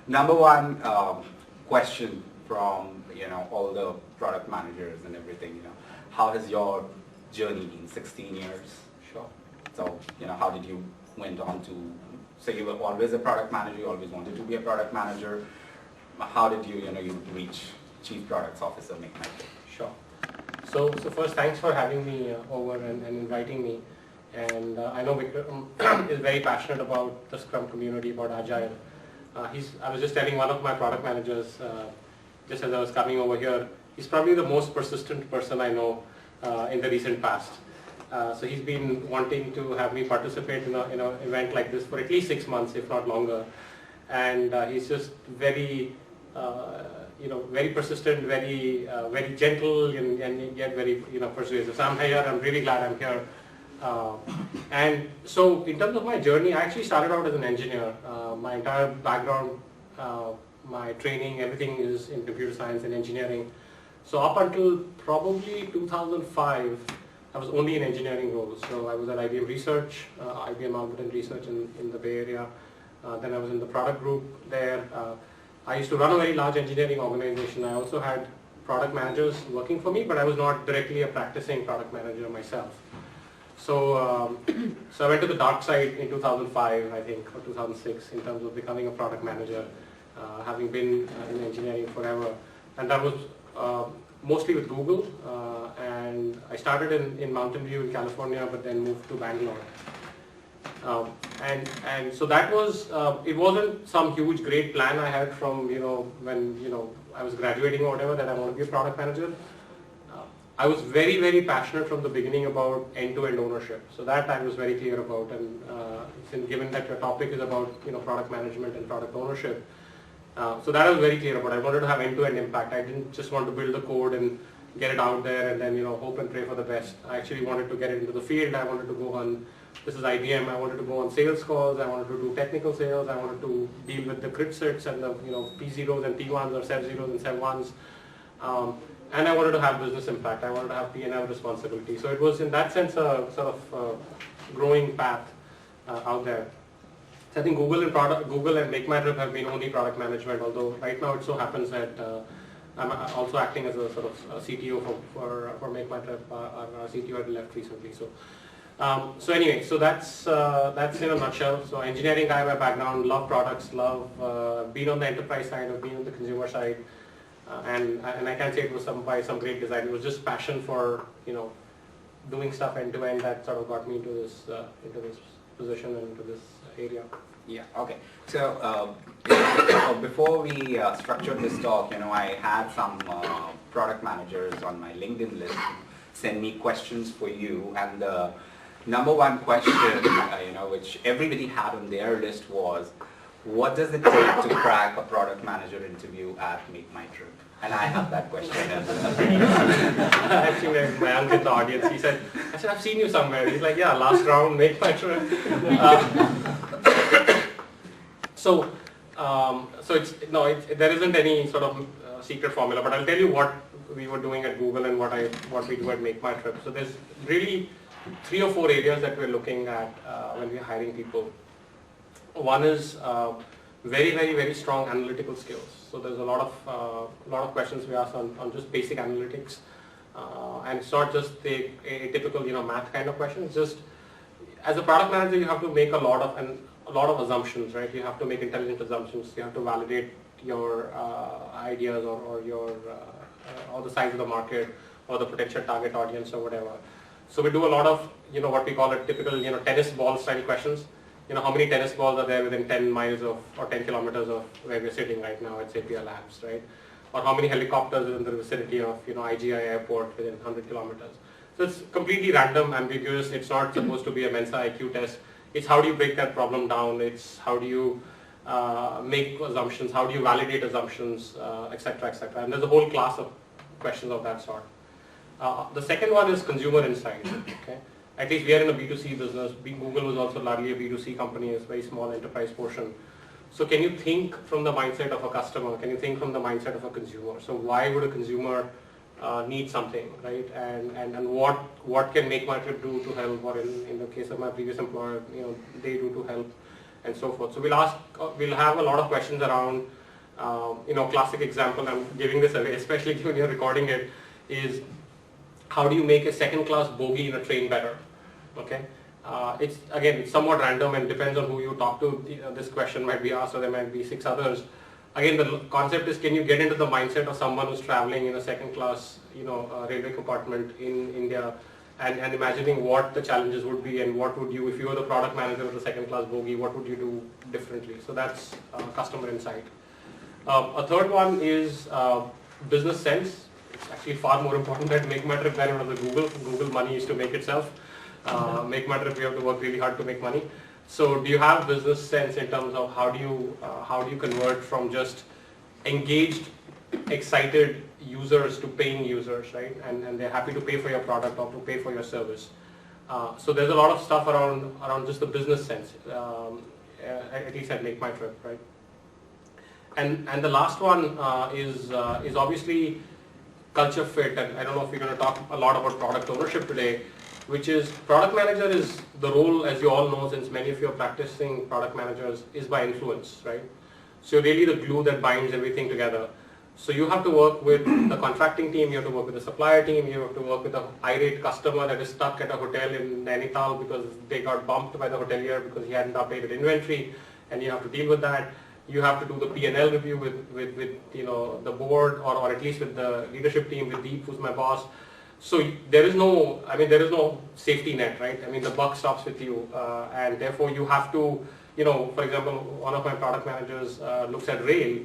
number one question from all the product managers and everything. How has your journey been? 16 years. Sure. So how did you went on to? So you were always a product manager. You always wanted to be a product manager. How did you you reach Chief Products Officer MakeMyTrip? Sure. So first, thanks for having me over and inviting me. And I know Vikram is very passionate about the Scrum community, about Agile. I was just telling one of my product managers, just as I was coming over here, he's probably the most persistent person I know in the recent past. So he's been wanting to have me participate in an event like this for at least 6 months, if not longer. And he's just very, very persistent, very gentle, and yet very, persuasive. So I'm here. I'm really glad I'm here. And so in terms of my journey, I actually started out as an engineer. My entire background, my training, everything is in computer science and engineering. So up until probably 2005, I was only in engineering roles. So I was at IBM Research, IBM Mountain Research in the Bay Area. Then I was in the product group there. I used to run a very large engineering organization. I also had product managers working for me, but I was not directly a practicing product manager myself. So, so I went to the dark side in 2005, I think, or 2006, in terms of becoming a product manager, having been in engineering forever. And that was mostly with Google. And I started in Mountain View in California, but then moved to Bangalore. And so that was, it wasn't some huge great plan I had from, when, I was graduating or whatever, that I want to be a product manager. I was very, very passionate from the beginning about end-to-end ownership. So that I was very clear about. And given that your topic is about, product management and product ownership, so that I was very clear about. I wanted to have end-to-end impact. I didn't just want to build the code and get it out there and then, hope and pray for the best. I actually wanted to get it into the field. I wanted to go on, this is IBM, I wanted to go on sales calls. I wanted to do technical sales. I wanted to deal with the crit sets and the, P0s and T1s or SEV0s and SEV1s. And I wanted to have business impact. I wanted to have P&L responsibility. So it was, in that sense, a sort of growing path out there. So I think Google and MakeMyTrip have been only product management, although right now it so happens that I'm also acting as a sort of CTO for MakeMyTrip. Our CTO had left recently. So anyway, so that's in a nutshell. So engineering guy by background, love products, love being on the enterprise side, or being on the consumer side. And I can't say it was by some great design. It was just passion for doing stuff end to end that sort of got me into this position and into this area. Yeah. Okay. So before we structured this talk, I had some product managers on my LinkedIn list send me questions for you, and the number one question, which everybody had on their list was, what does it take to crack a product manager interview at MakeMyTrip? And I have that question. Actually, my uncle in the audience, I said, I've seen you somewhere. He's like, yeah, last round, MakeMyTrip. So there isn't any sort of secret formula, but I'll tell you what we were doing at Google and what we do at MakeMyTrip. So there's really 3 or 4 areas that we're looking at when we're hiring people. One is very, very, very strong analytical skills. So there's a lot of questions we ask on just basic analytics, and it's not just a typical math kind of question. It's just, as a product manager, you have to make a lot of assumptions, right? You have to make intelligent assumptions. You have to validate your ideas or the size of the market or the potential target audience or whatever. So we do a lot of what we call a typical tennis ball style questions. How many tennis balls are there within 10 miles or 10 kilometers of where we're sitting right now at CPO Labs, right? Or how many helicopters are in the vicinity of IGI airport within 100 kilometers. So it's completely random, ambiguous. It's not supposed to be a Mensa IQ test. It's how do you break that problem down. It's how do you make assumptions, how do you validate assumptions, etc., etc. And there's a whole class of questions of that sort. The second one is consumer insight. Okay? At least we are in a B2C business. Google was also largely a B2C company, it's a very small enterprise portion. So can you think from the mindset of a customer? Can you think from the mindset of a consumer? So why would a consumer need something, right? And what can MakeMyTrip do to help, or in the case of my previous employer, they do to help. and so forth. So we'll have a lot of questions around, classic example, I'm giving this away, especially when you're recording it, is how do you make a second-class bogie in a train better? Okay, it's somewhat random and depends on who you talk to. This question might be asked, or there might be 6 others. Again, the concept is, can you get into the mindset of someone who's traveling in a second-class, railway compartment in India, and imagining what the challenges would be, and what would you, if you were the product manager of the second-class bogie, what would you do differently? So that's customer insight. A third one is business sense. It's actually far more important than MakeMyTrip than it was the Google money is to make itself. MakeMyTrip, we have to work really hard to make money. So do you have business sense in terms of how do you convert from just engaged, excited users to paying users, right? And they're happy to pay for your product or to pay for your service. So there's a lot of stuff around just the business sense, at least at MakeMyTrip, right? And the last one is obviously culture fit. And I don't know if we're going to talk a lot about product ownership today, which is product manager is the role, as you all know, since many of you are practicing product managers, is by influence, right? So you're really the glue that binds everything together. So you have to work with the contracting team, you have to work with the supplier team, you have to work with an irate customer that is stuck at a hotel in Nainital because they got bumped by the hotelier because he hadn't updated inventory, and you have to deal with that. You have to do the P&L review with the board, or at least with the leadership team, with Deep, who's my boss. So there is no safety net, right? I mean, the buck stops with you, and therefore you have to, for example, one of my product managers looks at rail,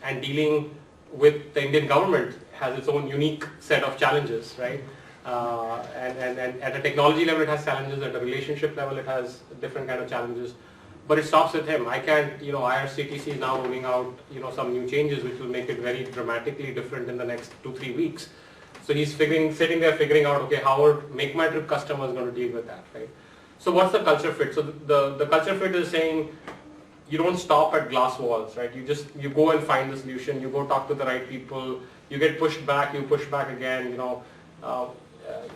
and dealing with the Indian government has its own unique set of challenges, right? And at a technology level it has challenges, at a relationship level it has different kind of challenges. But it stops with him. I can't, IRCTC is now rolling out, some new changes which will make it very dramatically different in the next 2-3 weeks. So he's sitting there figuring out, okay, how are MakeMyTrip customers going to deal with that, right? So what's the culture fit? So the culture fit is saying you don't stop at glass walls, right? You go and find the solution, you go talk to the right people, you get pushed back, you push back again,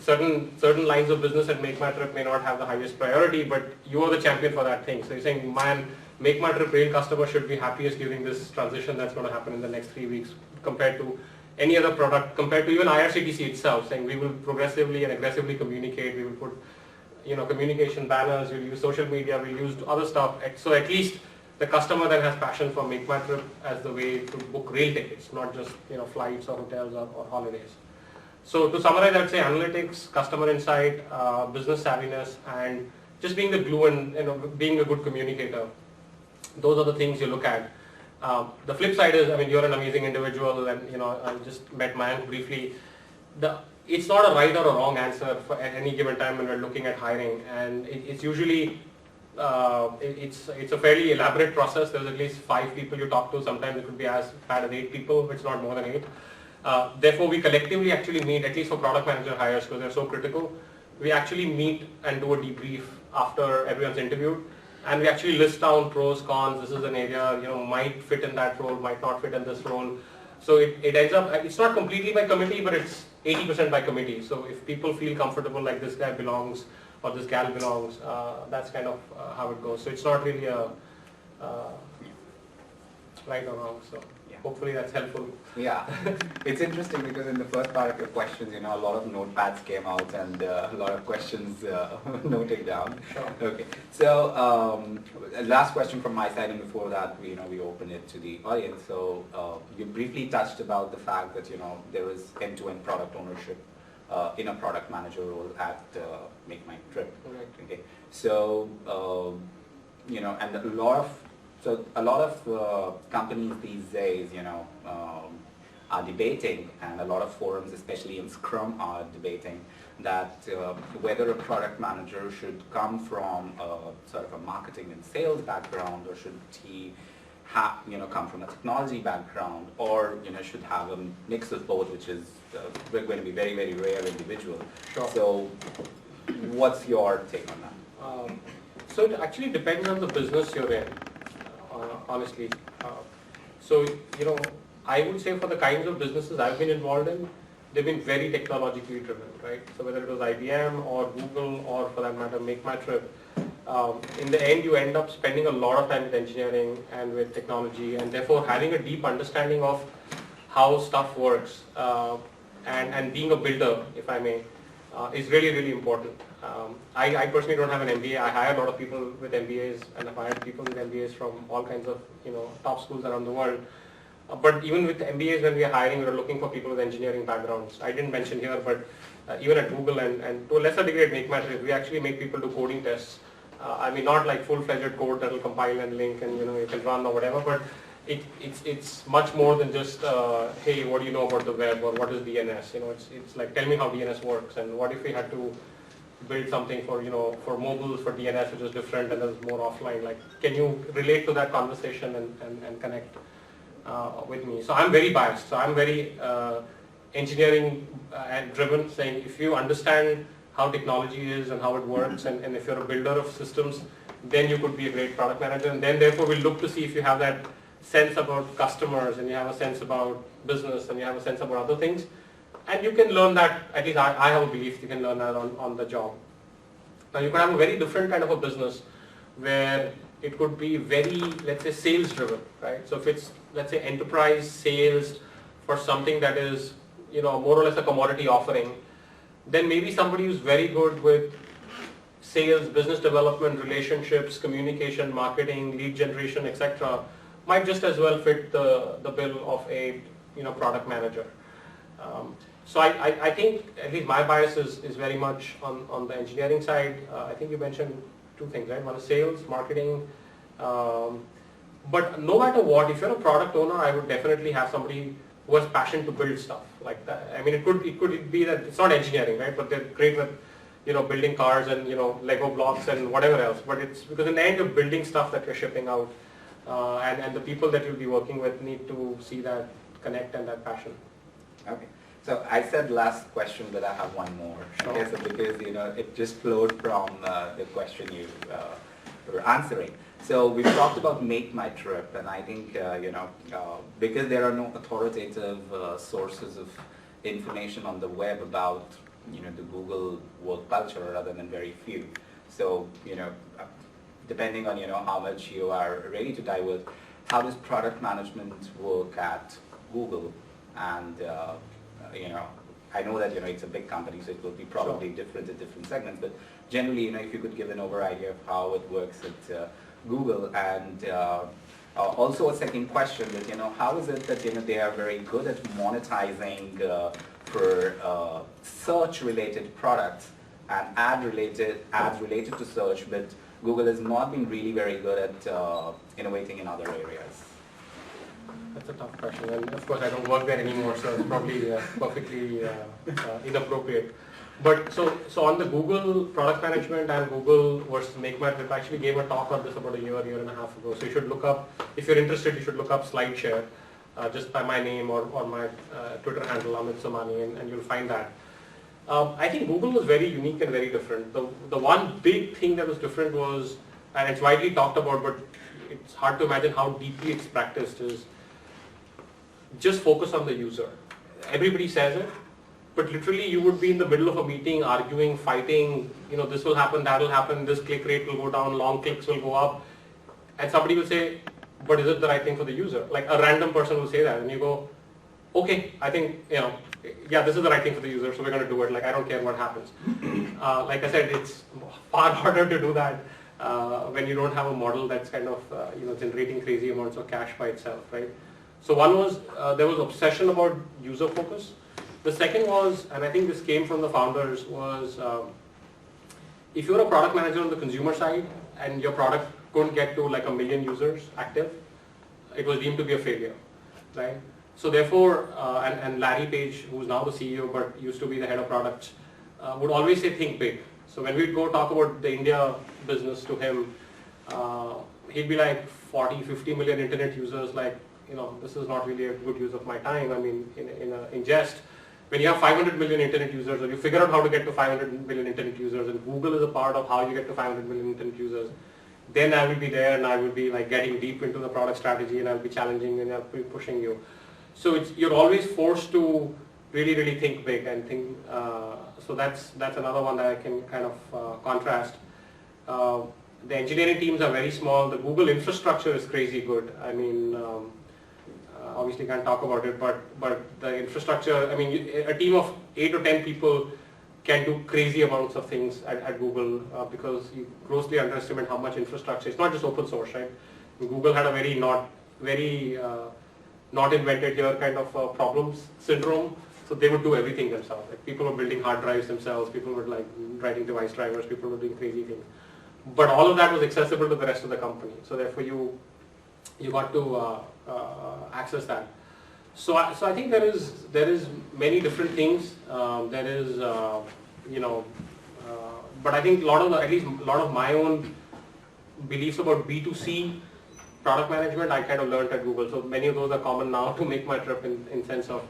certain lines of business at MakeMyTrip may not have the highest priority, but you are the champion for that thing. So you're saying, man, MakeMyTrip rail customer should be happiest during this transition that's going to happen in the next 3 weeks compared to any other product, compared to even IRCTC itself, saying we will progressively and aggressively communicate, we will put communication banners, we'll use social media, we'll use other stuff. So at least the customer then has passion for MakeMyTrip as the way to book rail tickets, not just flights or hotels or holidays. So to summarize, I'd say analytics, customer insight, business savviness, and just being the glue and being a good communicator. Those are the things you look at. The flip side is, you're an amazing individual, and I just met Mayank briefly. It's not a right or a wrong answer at any given time when we're looking at hiring, and it's usually it's a fairly elaborate process. There's at least 5 people you talk to. Sometimes it could be as bad as 8 people, it's not more than 8. Therefore, we collectively actually meet, at least for product manager hires, because they're so critical. We actually meet and do a debrief after everyone's interviewed, and we actually list down pros, cons. This is an area might fit in that role, might not fit in this role. So it ends up, it's not completely by committee, but it's 80% by committee. So if people feel comfortable, like this guy belongs or this gal belongs, that's kind of how it goes. So it's not really a right or wrong. So hopefully that's helpful. Yeah, it's interesting because in the first part of your questions, a lot of notepads came out and a lot of questions noted down. Sure. Okay, so last question from my side, and before that, we open it to the audience. So you briefly touched about the fact that there is end-to-end product ownership in a product manager role at MakeMyTrip. Right. Okay, so and a lot of companies these days, are debating, and a lot of forums, especially in Scrum, are debating that whether a product manager should come from sort of a marketing and sales background, or should he come from a technology background, or should have a mix of both, which is going to be very, very rare individual. Sure. So, what's your take on that? So it actually depends on the business you're in. Honestly. So, I would say for the kinds of businesses I've been involved in, they've been very technologically driven, right? So whether it was IBM or Google or for that matter MakeMyTrip, in the end you end up spending a lot of time with engineering and with technology, and therefore having a deep understanding of how stuff works and being a builder, if I may, is really, really important. I personally don't have an MBA. I hire a lot of people with MBAs, and I've hired people with MBAs from all kinds of top schools around the world. But even with MBAs, when we are hiring, we are looking for people with engineering backgrounds. I didn't mention here, but even at Google and to a lesser degree at MakeMyTrip, we actually make people do coding tests. I mean, not like full-fledged code that will compile and link and you can run or whatever, but it's much more than just hey, what do you know about the web, or what is DNS? It's like, tell me how DNS works, and what if we had to build something for for mobiles for DNS, which is different and is more offline. Like, can you relate to that conversation and connect with me? So I'm very biased. So I'm very engineering and driven, saying if you understand how technology is and how it works, and if you're a builder of systems, then you could be a great product manager. And then therefore we'll look to see if you have that sense about customers, and you have a sense about business, and you have a sense about other things. And you can learn that, at least I have a belief you can learn that on the job. Now you could have a very different kind of a business where it could be very, let's say, sales driven, right? So if it's, let's say, enterprise sales for something that is, more or less a commodity offering, then maybe somebody who's very good with sales, business development, relationships, communication, marketing, lead generation, etc., might just as well fit the bill of a product manager. So I think at least my bias is very much on the engineering side. I think you mentioned two things, right? One is sales, marketing. But no matter what, if you're a product owner, I would definitely have somebody who has passion to build stuff like that. I mean, it could be that it's not engineering, right? But they're great with building cars and Lego blocks and whatever else. But it's because in the end you're building stuff that you're shipping out, and the people that you'll be working with need to see that connect and that passion. Okay. So I said last question, but I have one more. Sure. Okay, so because it just flowed from the question you were answering. So we've talked about MakeMyTrip, and I think because there are no authoritative sources of information on the web about the Google work culture, other than very few. So depending on how much you are ready to dive with, how does product management work at Google? And I know that it's a big company, so it will be probably different at different segments. But generally, if you could give an over idea of how it works at Google, and also a second question that how is it that they are very good at monetizing for search-related products and ads related to search, but Google has not been really very good at innovating in other areas. That's a tough question, and of course I don't work there anymore, so it's probably perfectly inappropriate. But so on the Google product management and Google versus MakeMyTrip, I actually gave a talk on this about a year and a half ago. So you should look up, if you're interested, you should look up SlideShare just by my name or my Twitter handle, Amit Somani, and you'll find that. I think Google was very unique and very different. The one big thing that was different was, and it's widely talked about, but it's hard to imagine how deeply it's practiced, is just focus on the user. Everybody says it, but literally you would be in the middle of a meeting arguing, fighting, this will happen, that will happen, this click rate will go down, long clicks will go up, and somebody will say, but is it the right thing for the user? Like a random person will say that, and you go, okay, I think, yeah, this is the right thing for the user, so we're going to do it. Like, I don't care what happens. Like I said, it's far harder to do that when you don't have a model that's kind of, generating crazy amounts of cash by itself, right? So one was, there was obsession about user focus. The second was, and I think this came from the founders, was if you're a product manager on the consumer side and your product couldn't get to like 1 million users active, it was deemed to be a failure, right? So therefore, and Larry Page, who's now the CEO but used to be the head of products, would always say think big. So when we'd go talk about the India business to him, he'd be like 40, 50 million internet users, like, this is not really a good use of my time. I mean, in jest, when you have 500 million internet users, or you figure out how to get to 500 million internet users, and Google is a part of how you get to 500 million internet users, then I will be there and I will be like getting deep into the product strategy, and I'll be challenging and I'll be pushing you. So you're always forced to really, really think big and think. So that's another one that I can kind of contrast. The engineering teams are very small. The Google infrastructure is crazy good. I mean, obviously can't talk about it, but the infrastructure, I mean, a team of 8 or 10 people can do crazy amounts of things at Google because you grossly underestimate how much infrastructure. It's not just open source, right? Google had a very not invented here kind of problems syndrome. So they would do everything themselves. Like people were building hard drives themselves. People were like writing device drivers. People were doing crazy things. But all of that was accessible to the rest of the company. So therefore, you got to access that. So I think there is many different things. There is but I think at least a lot of my own beliefs about B2C product management I kind of learned at Google. So many of those are common now to MakeMyTrip in sense of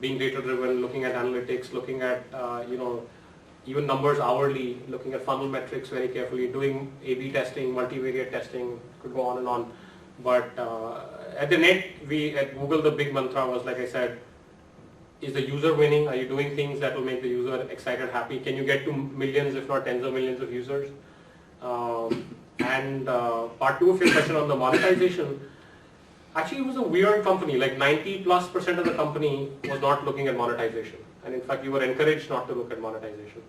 being data driven, looking at analytics, looking at even numbers hourly, looking at funnel metrics very carefully, doing A/B testing, multivariate testing, could go on and on. But at the net, at Google, the big mantra was, like I said, is the user winning? Are you doing things that will make the user excited, happy? Can you get to millions, if not tens of millions of users? And part two of your question on the monetization, actually it was a weird company, like 90+% of the company was not looking at monetization. And in fact, you were encouraged not to look at monetization.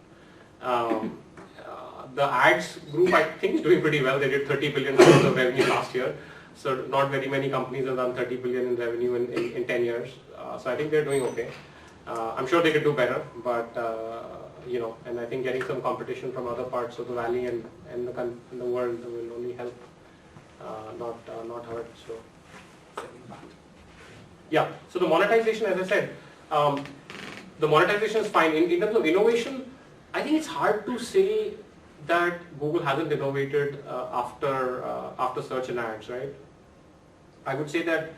The ads group, I think, is doing pretty well. They did $30 billion of revenue last year. So not very many companies have done $30 billion in revenue in 10 years. So I think they're doing okay. I'm sure they could do better, but and I think getting some competition from other parts of the valley and the world will only help, not hurt. So yeah. So the monetization, as I said, the monetization is fine. In terms of innovation, I think it's hard to say that Google hasn't innovated after search and ads, right? I would say that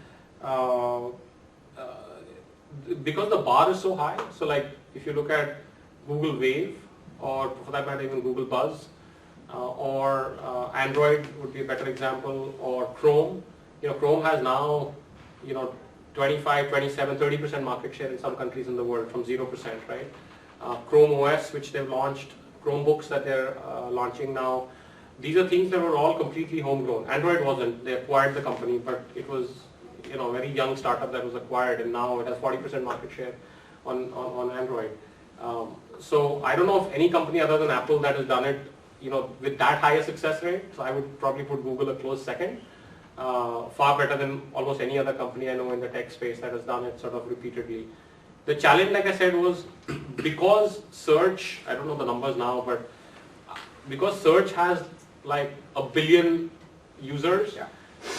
because the bar is so high, so like if you look at Google Wave, or for that matter even Google Buzz, or Android would be a better example, or Chrome. Chrome has now 25, 27, 30% market share in some countries in the world from 0%, right? Chrome OS, which they've launched, Chromebooks that they're launching now. These are things that were all completely homegrown. Android wasn't. They acquired the company, but it was a very young startup that was acquired, and now it has 40% market share on Android. So I don't know of any company other than Apple that has done it with that high a success rate. So I would probably put Google a close second. Far better than almost any other company I know in the tech space that has done it sort of repeatedly. The challenge, like I said, was because search, I don't know the numbers now, but because search has like 1 billion users, yeah.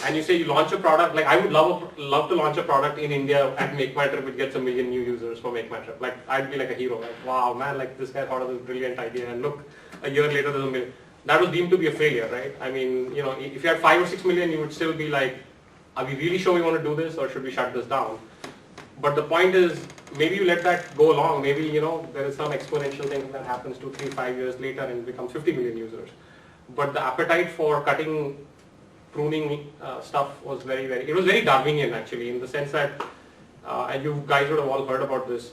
And you say you launch a product, like I would love to launch a product in India at MakeMyTrip, which gets 1 million new users for MakeMyTrip. Like I'd be like a hero, like wow man, like this guy thought of this brilliant idea, and look, a year later there's 1 million. That was deemed to be a failure, right? I mean, if you had 5 or 6 million, you would still be like, are we really sure we want to do this, or should we shut this down? But the point is, maybe you let that go along. Maybe there is some exponential thing that happens 2, 3, 5 years later and it becomes 50 million users. But the appetite for pruning stuff was it was very Darwinian actually, in the sense that, and you guys would have all heard about this,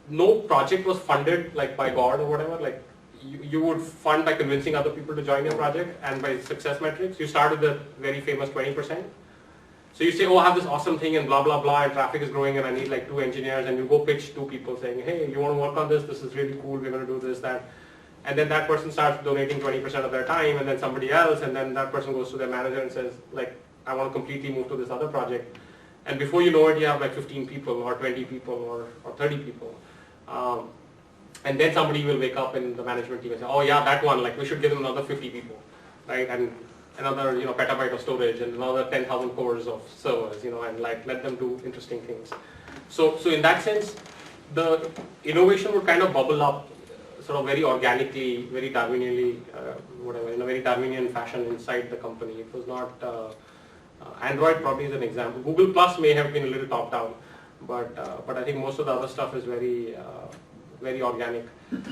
no project was funded like by God or whatever. Like you would fund by convincing other people to join your project, and by success metrics. You start with the very famous 20%. So you say, oh, I have this awesome thing and blah, blah, blah, and traffic is growing and I need like 2 engineers, and you go pitch 2 people saying, hey, you want to work on this? This is really cool. We're going to do this, that. And then that person starts donating 20% of their time, and then somebody else, and then that person goes to their manager and says, like, I want to completely move to this other project. And before you know it, you have like 15 people or 20 people or 30 people. And then somebody will wake up in the management team and say, oh yeah, that one, like we should give them another 50 people, right? And another petabyte of storage and another 10,000 cores of servers, and like let them do interesting things. So in that sense, the innovation would kind of bubble up sort of very organically, very Darwinianly, whatever, in a very Darwinian fashion inside the company. It was not, Android probably is an example. Google Plus may have been a little top down, but I think most of the other stuff is very organic.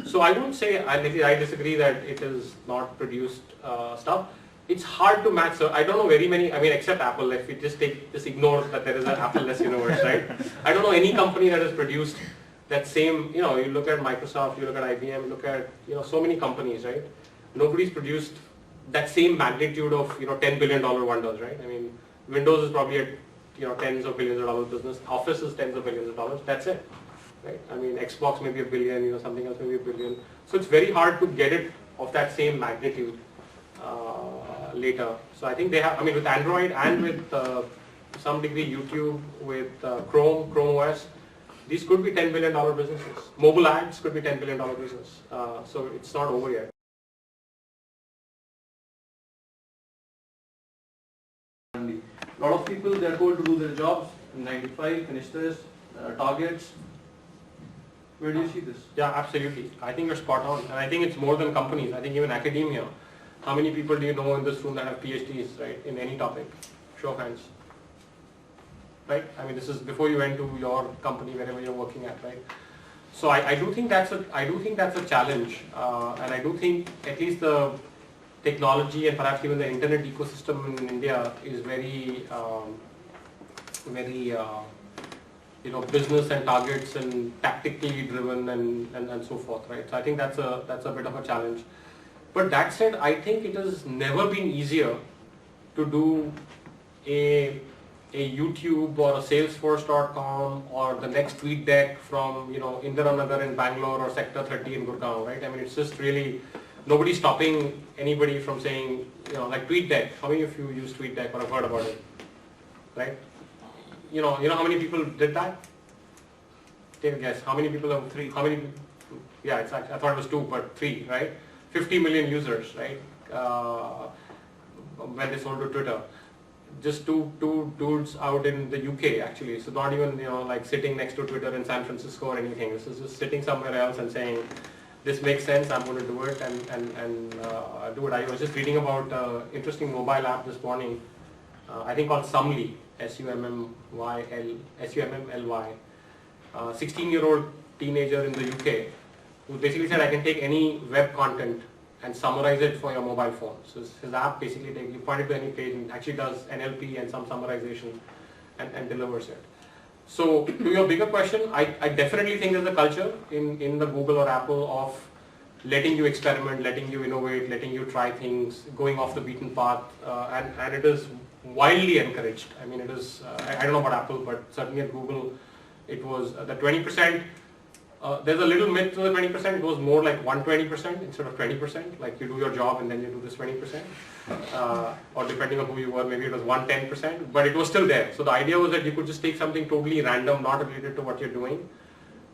So I wouldn't say, I disagree that it is not produced stuff. It's hard to match. So I don't know very many, I mean, except Apple, if you just ignore that there is an Apple-less universe, right? I don't know any company that has produced that same, you look at Microsoft, you look at IBM, you look at, so many companies, right? Nobody's produced that same magnitude of $10 billion wonders, right? I mean, Windows is probably a tens of billions of dollars business. Office is tens of billions of dollars. That's it, right? I mean, Xbox maybe $1 billion, something else maybe $1 billion. So it's very hard to get it of that same magnitude later. So I think they have. I mean, with Android and with to some degree YouTube, with Chrome OS, these could be $10 billion businesses. Mobile ads could be $10 billion business. So it's not over yet. A lot of people, they are told to do their jobs, 9 to 5, finish this, targets. Where do you see this? Yeah, absolutely. I think you're spot on. And I think it's more than companies. I think even academia. How many people do you know in this room that have PhDs, right, in any topic? Show of hands. Right? I mean, this is before you went to your company, wherever you're working at, right? So I do think that's a challenge, and I do think at least the technology and perhaps even the internet ecosystem in India is very business and targets and tactically driven and so forth, right? So I think that's a bit of a challenge. But that said, I think it has never been easier to do a YouTube or a Salesforce.com or the next tweet deck from Indiranagar in Bangalore or Sector 30 in Gurgaon, right? I mean, it's just really nobody's stopping anybody from saying, like TweetDeck. How many of you use TweetDeck or have heard about it, right? You know how many people did that? Take a guess. How many people have 3? How many? Yeah, it's actually, I thought it was 2, but 3, right? 50 million users, right? When they sold to Twitter. Just two dudes out in the UK actually, so not even like sitting next to Twitter in San Francisco or anything. This is just sitting somewhere else and saying, this makes sense, I'm going to do it and do it. I was just reading about an interesting mobile app this morning, I think called Summly, Summly, 16-year-old teenager in the UK who basically said, I can take any web content and summarize it for your mobile phone. So his app basically you point it to any page and actually does NLP and some summarization and delivers it. So to your bigger question, I definitely think there's a culture in the Google or Apple of letting you experiment, letting you innovate, letting you try things, going off the beaten path, and it is wildly encouraged. I mean, it is, I don't know about Apple, but certainly at Google, it was the 20%. There's a little myth to the 20%, it was more like 120% instead of 20%, like you do your job and then you do this 20%, or depending on who you were, maybe it was 110%, but it was still there. So the idea was that you could just take something totally random, not related to what you're doing,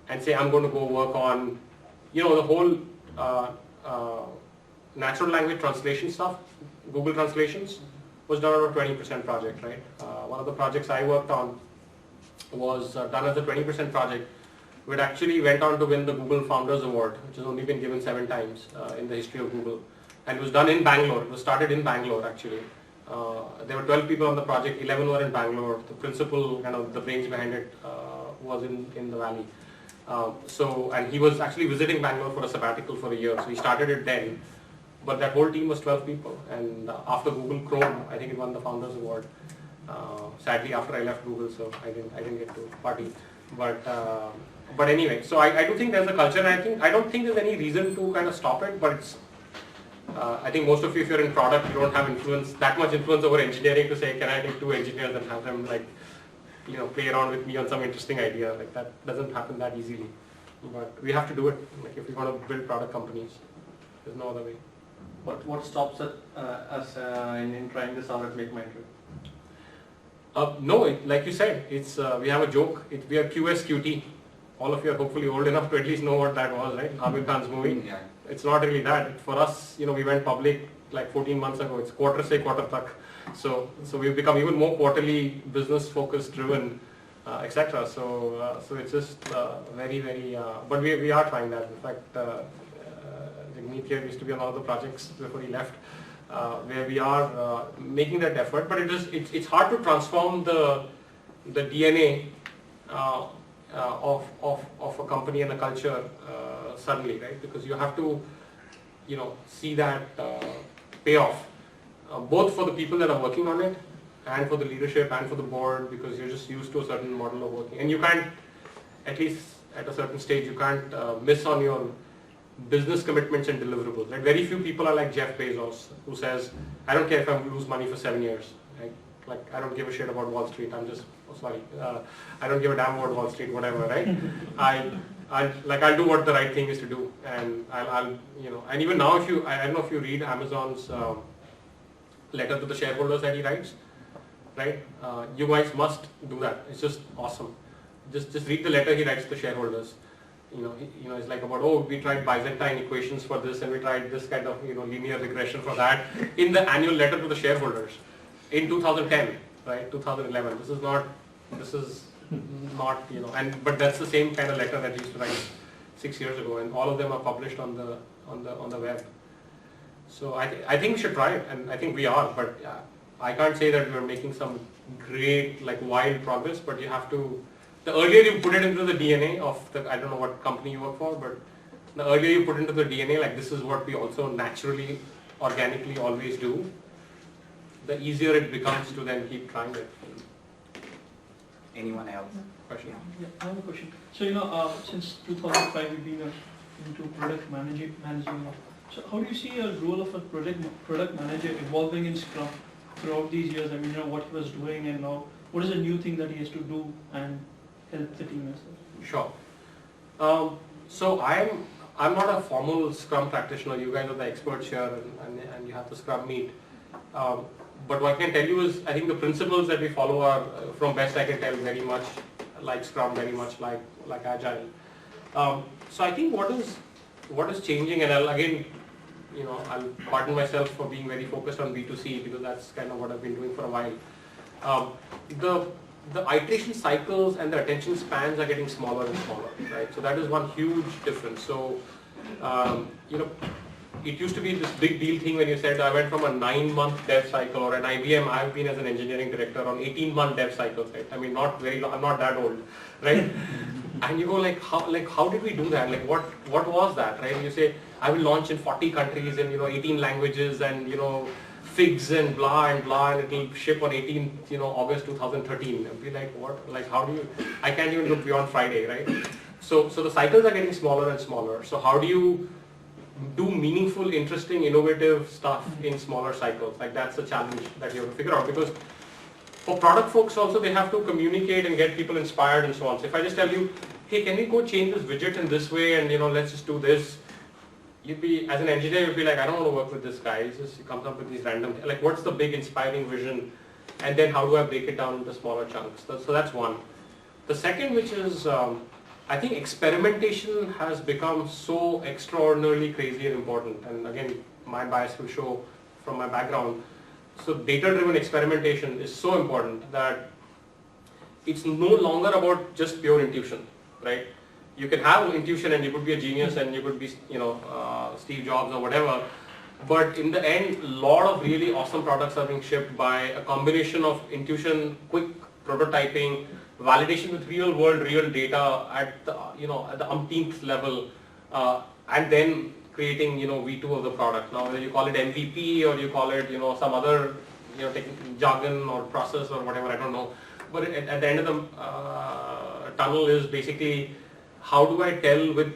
and say, I'm going to go work on, the whole natural language translation stuff, Google Translations, was done on a 20% project, right? One of the projects I worked on was done as a 20% project. It actually went on to win the Google Founders Award, which has only been given 7 times in the history of Google. And it was done in Bangalore. It was started in Bangalore actually. There were 12 people on the project, 11 were in Bangalore. The principal, the brains behind it, was in the valley. And he was actually visiting Bangalore for a sabbatical for a year. So he started it then. But that whole team was 12 people. And after Google Chrome, I think it won the Founders Award. Sadly, after I left Google, so I didn't get to party. But anyway, so I do think there's a culture, and I don't think there's any reason to kind of stop it, but it's, I think most of you, if you're in product, you don't have that much influence over engineering to say, can I take 2 engineers and have them play around with me on some interesting idea. Like that doesn't happen that easily. But we have to do it, like if we want to build product companies, there's no other way. What stops us in trying this out at MakeMyTrip? No, like you said, it's we have a joke. We are QSQT. All of you are hopefully old enough to at least know what that was, right? Amir Khan's movie. Yeah. It's not really that. For us, we went public like 14 months ago. It's quarter se quarter tak. So we've become even more quarterly business focused, driven, etc. So it's just very, very. But we are trying that. In fact, Jagmeet here used to be on all the projects before he left, where we are making that effort. But it's hard to transform the DNA. Of a company and a culture suddenly, right? Because you have to, see that payoff, both for the people that are working on it and for the leadership and for the board, because you're just used to a certain model of working. And you can't, at least at a certain stage, you can't miss on your business commitments and deliverables. Right? Very few people are like Jeff Bezos, who says, I don't care if I lose money for 7 years. Right? Like, I don't give a shit about Wall Street. I'm just, I don't give a damn about Wall Street, whatever, right? I'll do what the right thing is to do, and I'll and even now, if you, I don't know if you read Amazon's letter to the shareholders that he writes, right? You guys must do that. It's just awesome. Just read the letter he writes to the shareholders. It's like about, oh, we tried Byzantine equations for this, and we tried this kind of linear regression for that in the annual letter to the shareholders in 2010, right? 2011. This is not but that's the same kind of letter that he used to write 6 years ago, and all of them are published on the web. So I think we should try it, and I think we are, but I can't say that we're making some great, like, wild progress, but you have to, the earlier you put it into the DNA of the, I don't know what company you work for, but the earlier you put into the DNA, like, this is what we also naturally, organically always do, the easier it becomes to then keep trying it. Anyone else? Question? Yeah, I have a question. So, since 2005 you've been into product managing. So how do you see a role of a product manager evolving in Scrum throughout these years? I mean, what he was doing, and now what is a new thing that he has to do and help the team as well? Sure. So I'm not a formal Scrum practitioner. You guys are the experts here, and you have the Scrum Meet. But what I can tell you is, I think the principles that we follow are, from best I can tell, very much like Scrum, very much like Agile. So I think what is changing, and I'll pardon myself for being very focused on B2C, because that's kind of what I've been doing for a while. The iteration cycles and the attention spans are getting smaller and smaller, right? So that is one huge difference. So it used to be this big deal thing when you said, I went from a 9-month dev cycle, or an IBM, I've been as an engineering director on 18-month dev cycles, right? I mean, not very long, I'm not that old, right? And you go, how did we do that? Like, what was that, right? You say, I will launch in 40 countries in 18 languages, and figs and blah, and it'll ship on 18th August 2013. I'll be like, what? Like, how do you? I can't even look beyond Friday, right? So the cycles are getting smaller and smaller. So how do you do meaningful, interesting, innovative stuff in smaller cycles? Like, that's the challenge that you have to figure out, because for product folks also, they have to communicate and get people inspired and so on. So if I just tell you, hey, can we go change this widget in this way, and let's just do this, you'd be, as an engineer, you'd be like, I don't want to work with this guy. He comes up with these random, like, what's the big inspiring vision, and then how do I break it down into smaller chunks? So that's one. The second, which is, I think experimentation has become so extraordinarily crazy and important. And again, my bias will show from my background. So data-driven experimentation is so important that it's no longer about just pure intuition, right? You can have intuition and you could be a genius and you could be, Steve Jobs or whatever. But in the end, a lot of really awesome products are being shipped by a combination of intuition, quick prototyping, validation with real world, real data at the, at the umpteenth level, and then creating, V2 of the product. Now, whether you call it MVP or you call it, some other, jargon or process or whatever, I don't know. But at the end of the tunnel is basically, how do I tell with,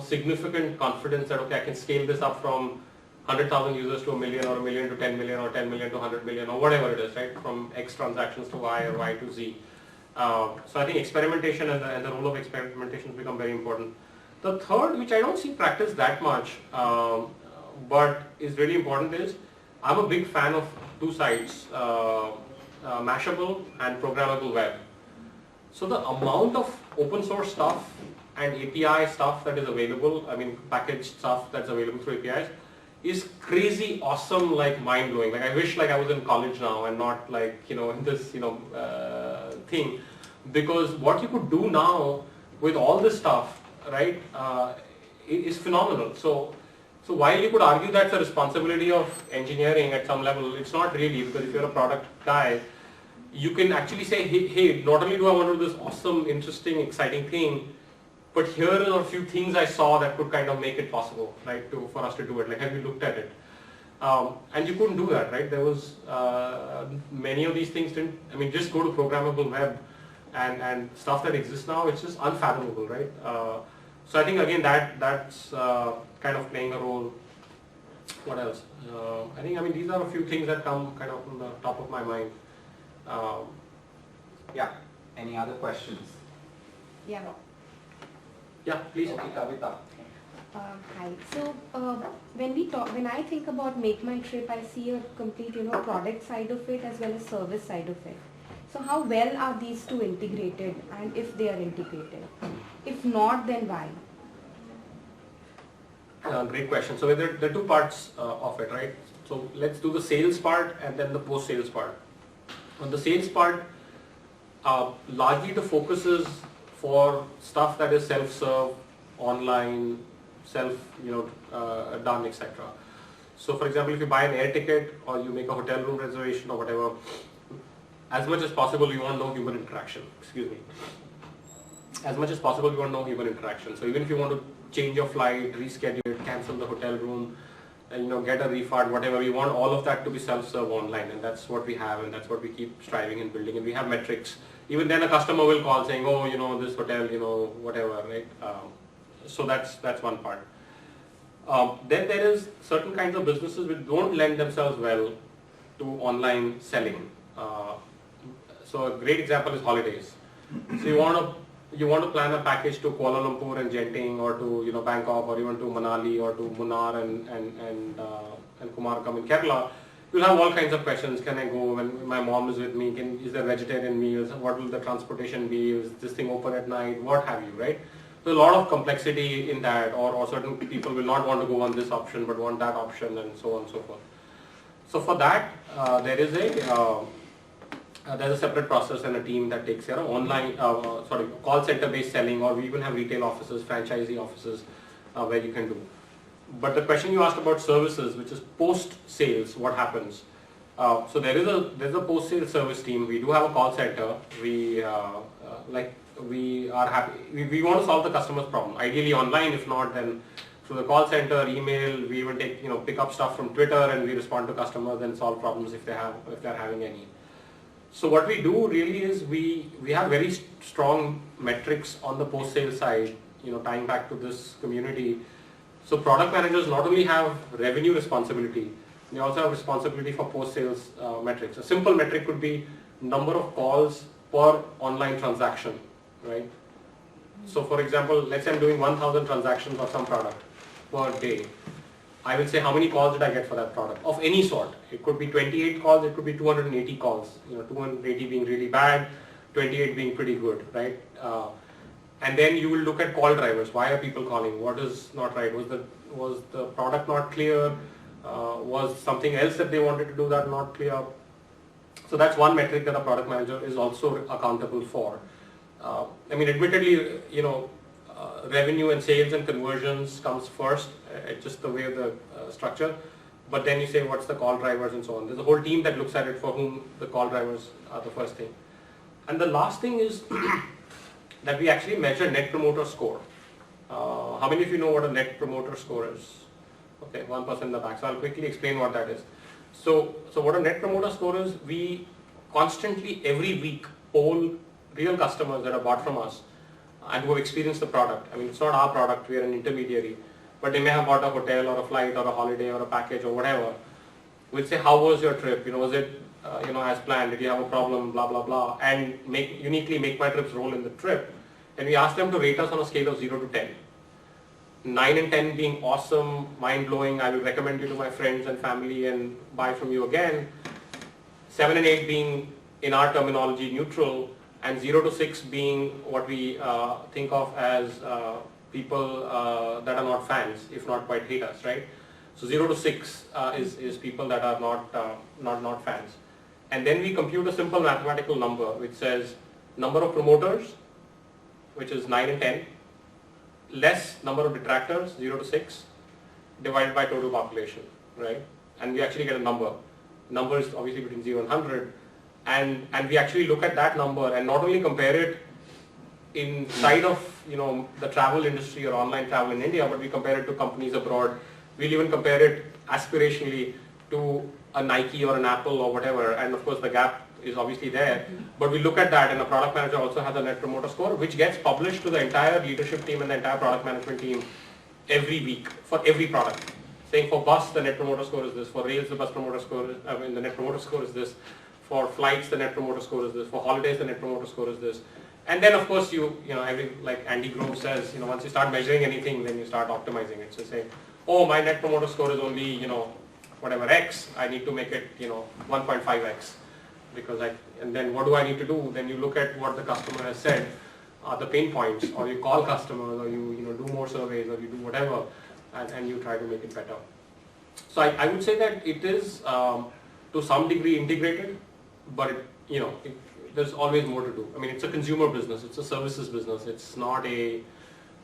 significant confidence that, okay, I can scale this up from 100,000 users to 1 million, or 1 million to 10 million, or 10 million to 100 million, or whatever it is, right? From X transactions to Y, or Y to Z. So I think experimentation and the role of experimentation has become very important. The third, which I don't see practiced that much, but is really important, is I'm a big fan of two sides, Mashable and programmable web. So the amount of open source stuff and API stuff that is available, I mean packaged stuff that's available through APIs, is crazy, awesome, like mind-blowing. Like, I wish I was in college now and not in this thing, because what you could do now with all this stuff, right, is phenomenal. So while you could argue that's the responsibility of engineering at some level, it's not really, because if you're a product guy, you can actually say, hey, not only do I want to do this awesome, interesting, exciting thing, but here are a few things I saw that could kind of make it possible, right, for us to do it. Like, have you looked at it? And you couldn't do that, right? There was, many of these things didn't, just go to programmable web and stuff that exists now, it's just unfathomable, right? So I think again that's kind of playing a role. What else? I mean these are a few things that come kind of on the top of my mind. Yeah. Any other questions? Yeah. Yeah, please. Okay, Kavita. Hi. So when I think about MakeMyTrip, I see a complete, product side of it as well as service side of it. So how well are these two integrated, and if they are integrated? If not, then why? Great question. So there are two parts of it, right? So let's do the sales part and then the post-sales part. On the sales part, largely the focus is for stuff that is self-serve, online, done, etc. So for example, if you buy an air ticket or you make a hotel room reservation or whatever, as much as possible you want no human interaction. Excuse me. As much as possible you want no human interaction. So even if you want to change your flight, reschedule it, cancel the hotel room, and get a refund, whatever, we want all of that to be self-serve online, and that's what we have, and that's what we keep striving and building, and we have metrics. Even then a customer will call saying, oh, this hotel, whatever, right? So that's one part. Then there is certain kinds of businesses which don't lend themselves well to online selling. So a great example is holidays. So you want to plan a package to Kuala Lumpur and Genting, or to Bangkok, or even to Manali, or to Munnar and Kumaragam in Kerala. You'll have all kinds of questions. Can I go when my mom is with me? Is there vegetarian meals? What will the transportation be? Is this thing open at night? What have you, right? There's a lot of complexity in that, or certain people will not want to go on this option but want that option, and so on and so forth. So for that, there's a separate process and a team that takes care of online, call center based selling, or we even have retail offices, franchisee offices where you can do. But the question you asked about services, which is post sales, what happens? So there's a post sales service team. We do have a call center. We are happy. We want to solve the customer's problem. Ideally online, if not, then through the call center, email. We even pick up stuff from Twitter, and we respond to customers and solve problems if they're having any. So what we do really is we have very strong metrics on the post-sales side, tying back to this community. So product managers not only have revenue responsibility, they also have responsibility for post-sales metrics. A simple metric could be number of calls per online transaction, right? So for example, let's say I'm doing 1,000 transactions of some product per day. I will say how many calls did I get for that product of any sort. It could be 28 calls, it could be 280 calls. 280 being really bad, 28 being pretty good, right? And then you will look at call drivers. Why are people calling? What is not right? Was the product not clear? Was something else that they wanted to do that not clear? So that's one metric that a product manager is also accountable for. Admittedly, revenue and sales and conversions comes first. It's just the way of the structure. But then you say what's the call drivers and so on. There's a whole team that looks at it, for whom the call drivers are the first thing. And the last thing is that we actually measure net promoter score. How many of you know what a net promoter score is? Okay, one person in the back. So I'll quickly explain what that is. So what a net promoter score is, we constantly every week poll real customers that have bought from us and who have experienced the product. It's not our product, we are an intermediary, but they may have bought a hotel or a flight or a holiday or a package or whatever. We'll say, how was your trip? Was it as planned? Did you have a problem? Blah, blah, blah. And uniquely MakeMyTrip's role in the trip. And we ask them to rate us on a scale of 0 to 10. 9 and 10 being awesome, mind-blowing, I will recommend you to my friends and family and buy from you again. 7 and 8 being, in our terminology, neutral, and 0 to 6 being what we think of as people that are not fans, if not quite hate us, right? So 0 to 6 is people that are not fans. And then we compute a simple mathematical number which says number of promoters, which is 9 and 10, less number of detractors, 0 to 6, divided by total population, right? And we actually get a number. Number is obviously between 0 and 100. And we actually look at that number and not only compare it inside of the travel industry or online travel in India, but we compare it to companies abroad. We'll even compare it aspirationally to a Nike or an Apple or whatever. And of course the gap is obviously there, but we look at that, and the product manager also has a net promoter score, which gets published to the entire leadership team and the entire product management team every week for every product. Saying for bus, the net promoter score is this, for rails, the bus promoter score is, the net promoter score is this, for flights, the net promoter score is this, for holidays, the net promoter score is this. And then of course like Andy Grove says, once you start measuring anything, then you start optimizing it. So say, oh, my net promoter score is only, whatever X, I need to make it, 1.5X. Because and then what do I need to do? Then you look at what the customer has said, the pain points, or you call customers, or you do more surveys, or you do whatever, and you try to make it better. So I would say that it is to some degree integrated, but there's always more to do. I mean, it's a consumer business, it's a services business, it's not a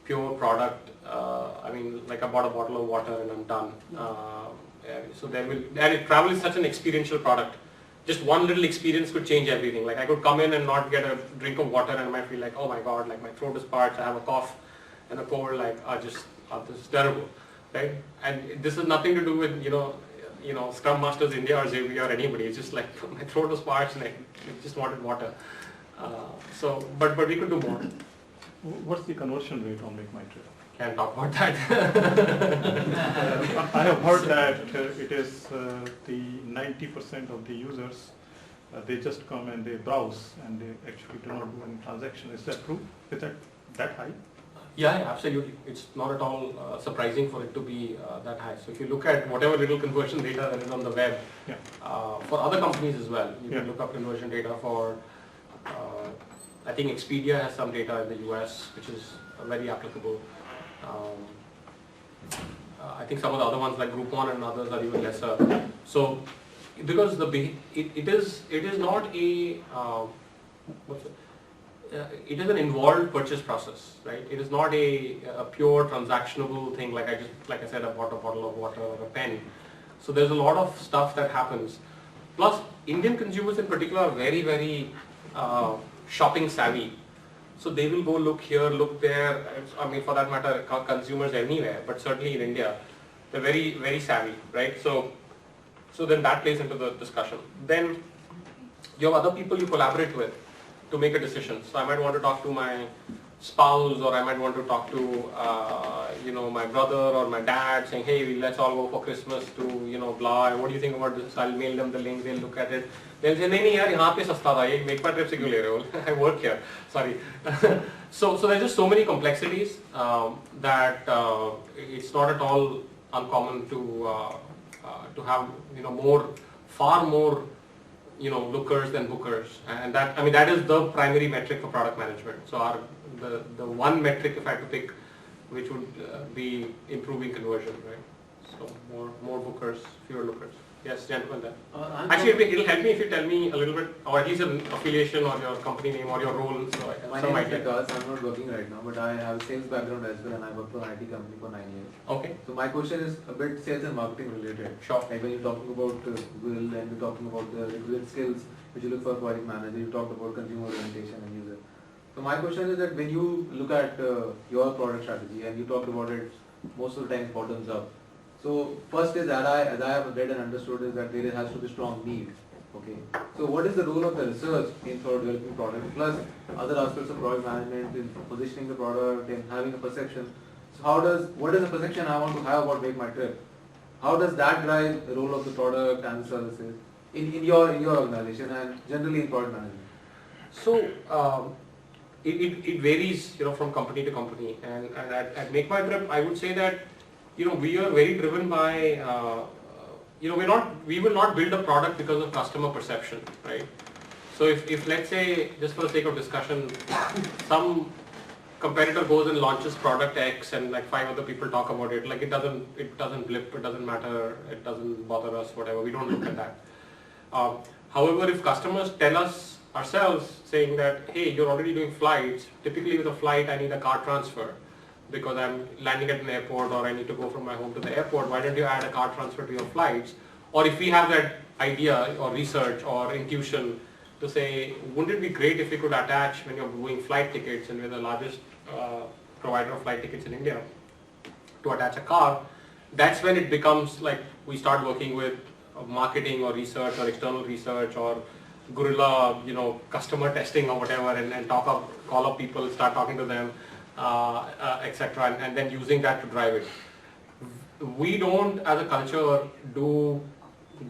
pure product. Like I bought a bottle of water and I'm done. And travel is such an experiential product. Just one little experience could change everything. Like I could come in and not get a drink of water and I might feel like, oh my god, like my throat is parched, I have a cough and a cold, like this is terrible, right? And this has nothing to do with Scrum Masters India or Xavier or anybody. It's just like my throat was parched and I just wanted water. But we could do more. What's the conversion rate on MakeMyTrip? Can't talk about that. I have heard that it is the 90% of the users, they just come and they browse and they actually do not do any transaction. Is that true? Is that high? Yeah, absolutely. It's not at all surprising for it to be that high. So if you look at whatever little conversion data that is on the web, yeah. For other companies as well, you yeah. can look up conversion data for, I think Expedia has some data in the US, which is very applicable. I think some of the other ones like Groupon and others are even lesser. So, because it is not a it is an involved purchase process, right? It is not a pure transactionable thing like I said, I bought a bottle of water or a pen. So there's a lot of stuff that happens. Plus, Indian consumers in particular are very, very shopping savvy. So they will go look here, look there. I mean, for that matter, consumers anywhere, but certainly in India, they're very, very savvy, right? So then that plays into the discussion. Then you have other people you collaborate with to make a decision. So I might want to talk to my spouse, or I might want to talk to my brother or my dad, saying, hey, let's all go for Christmas to blah. What do you think about this? I'll mail them the link. They'll look at it. They'll say, nahi yaar, yahan pe sasta tha. Ye MakeMyTrip se kyun le rahe ho? I work here. Sorry. So there's just so many complexities that it's not at all uncommon to have far more lookers than bookers, and that is the primary metric for product management. So the one metric, if I had to pick, which would be improving conversion, right? So more bookers, fewer lookers. Yes, gentlemen there. Actually, it'll help me if you tell me a little bit, or at least an affiliation or your company name or your role. So I My have some name is idea. Vikas. I'm not working right now, but I have a sales background as well, and I worked for an IT company for 9 years. Okay. So my question is a bit sales and marketing related. Sure. Like when you're talking about Google and you're talking about the requisite skills which you look for a project manager, you talked about consumer orientation and user. So my question is that when you look at your product strategy, and you talked about it most of the time bottoms up. So first is that as I have read and understood is that there has to be strong need. Okay. So what is the role of the research in sort of developing product, plus other aspects of product management, in positioning the product and having a perception? So what is the perception I want to have about MakeMyTrip? How does that drive the role of the product and the services in your organization and generally in product management? So it varies, from company to company, and at MakeMyTrip, I would say that we are very driven by we will not build a product because of customer perception, right? So if let's say, just for the sake of discussion, some competitor goes and launches product X and like 5 other people talk about it, like it doesn't blip, it doesn't matter, it doesn't bother us, whatever, we don't look at that. However, if customers tell us ourselves saying that, hey, you're already doing flights, typically with a flight I need a car transfer because I'm landing at an airport or I need to go from my home to the airport, why don't you add a car transfer to your flights? Or if we have that idea or research or intuition to say, wouldn't it be great if we could attach, when you're doing flight tickets, and we're the largest provider of flight tickets in India, to attach a car, that's when it becomes like we start working with marketing or research or external research or guerrilla, customer testing or whatever, and call up people, start talking to them, etc., and then using that to drive it. We don't, as a culture, do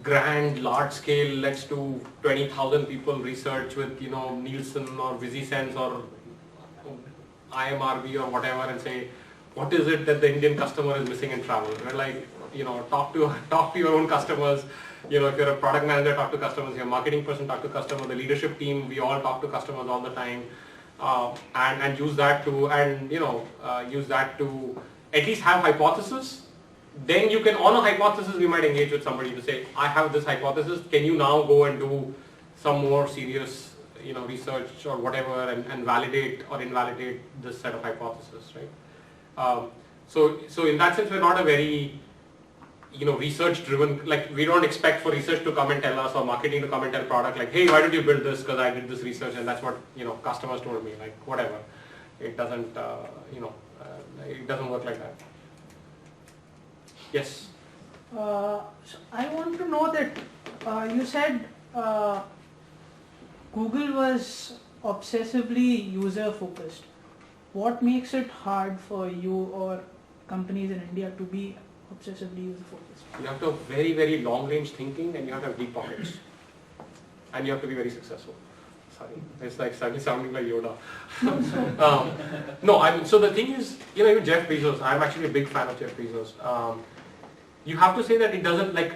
grand, large scale, let's do 20,000 people research with, Nielsen or VisiSense or IMRB or whatever and say, what is it that the Indian customer is missing in travel? We're like, talk to your own customers. If you're a product manager, talk to customers. If you're a marketing person, talk to customers. The leadership team, we all talk to customers all the time, and use that to at least have hypothesis. Then you can, on a hypothesis, we might engage with somebody to say, I have this hypothesis. Can you now go and do some more serious, research or whatever, and validate or invalidate this set of hypothesis, right? So in that sense, we're not a very research driven, like we don't expect for research to come and tell us or marketing to come and tell product like, hey, why don't you build this because I did this research and that's what customers told me, like whatever. It doesn't it doesn't work like that. Yes. So I want to know that you said Google was obsessively user focused. What makes it hard for you or companies in India to be obsessively user focused? You have to have very, very long range thinking, and you have to have deep pockets. And you have to be very successful. Sorry, it's like sounding like Yoda. So the thing is, even Jeff Bezos, I'm actually a big fan of Jeff Bezos. You have to say that it doesn't, like,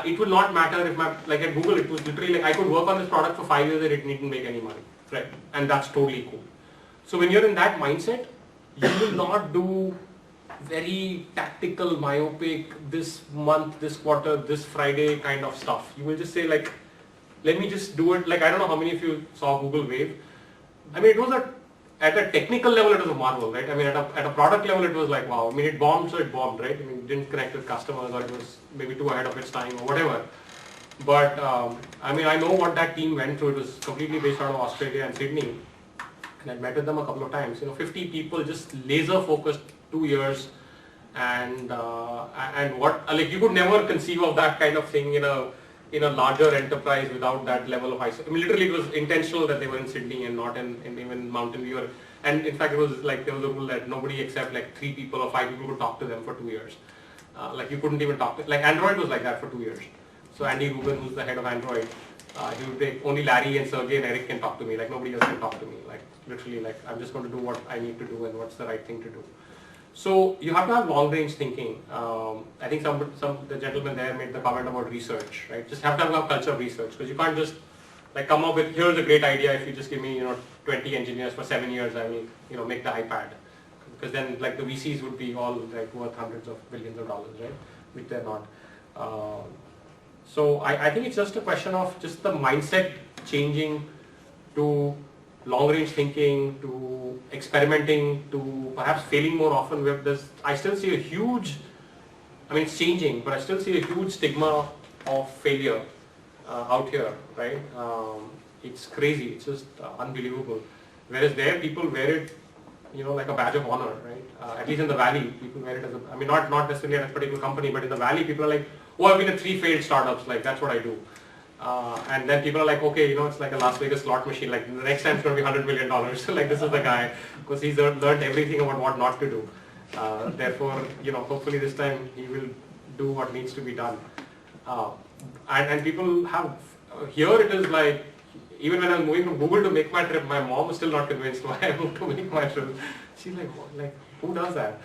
it will not matter if like at Google, it was literally like I could work on this product for 5 years and it didn't make any money, right? And that's totally cool. So when you're in that mindset, you will not do very tactical, myopic, this month, this quarter, this Friday kind of stuff. You will just say like, let me just do it. Like, I don't know how many of you saw Google Wave. I mean, it was at a technical level, it was a marvel, right? I mean, at a product level, it was like, wow. I mean, it bombed, so it bombed, right? I mean, it didn't connect with customers, or it was maybe too ahead of its time or whatever. But, I mean, I know what that team went through. It was completely based out of Australia and Sydney. And I met with them a couple of times. 50 people, just laser focused, 2 years. And what, like, you could never conceive of that kind of thing in a larger enterprise without that level of isolation. I mean, literally, it was intentional that they were in Sydney and not in even Mountain View. And in fact, it was like there was a rule that nobody except like 3 people or 5 people could talk to them for 2 years. Like you couldn't even talk to, like Android was like that for 2 years. So Andy Rubin, who's the head of Android, he would take only Larry and Sergey and Eric can talk to me. Like nobody else can talk to me. Like literally, like I'm just going to do what I need to do and what's the right thing to do. So you have to have long-range thinking. I think the gentleman there made the comment about research, right? Just have to have a culture of research because you can't just like come up with, here's a great idea. If you just give me 20 engineers for 7 years, I will make the iPad. Because then like the VCs would be all like worth hundreds of billions of dollars, right? Which they're not. So I think it's just a question of just the mindset changing to long-range thinking, to experimenting, to perhaps failing more often. I still see a huge, I mean it's changing, but I still see a huge stigma of failure out here, right? It's crazy, it's just unbelievable. Whereas there people wear it, like a badge of honor, right? At least in the Valley, people wear it as I mean not necessarily at a particular company, but in the Valley people are like, oh, I've been at 3 failed startups, like that's what I do. And then people are like, okay, it's like a Las Vegas slot machine, like the next time it's going to be $100 million. So like this is the guy, because he's learned everything about what not to do. Therefore, hopefully this time he will do what needs to be done. And people have, here it is like, even when I'm moving from Google to MakeMyTrip, my mom is still not convinced why I moved to MakeMyTrip. She's like, what? Like, who does that?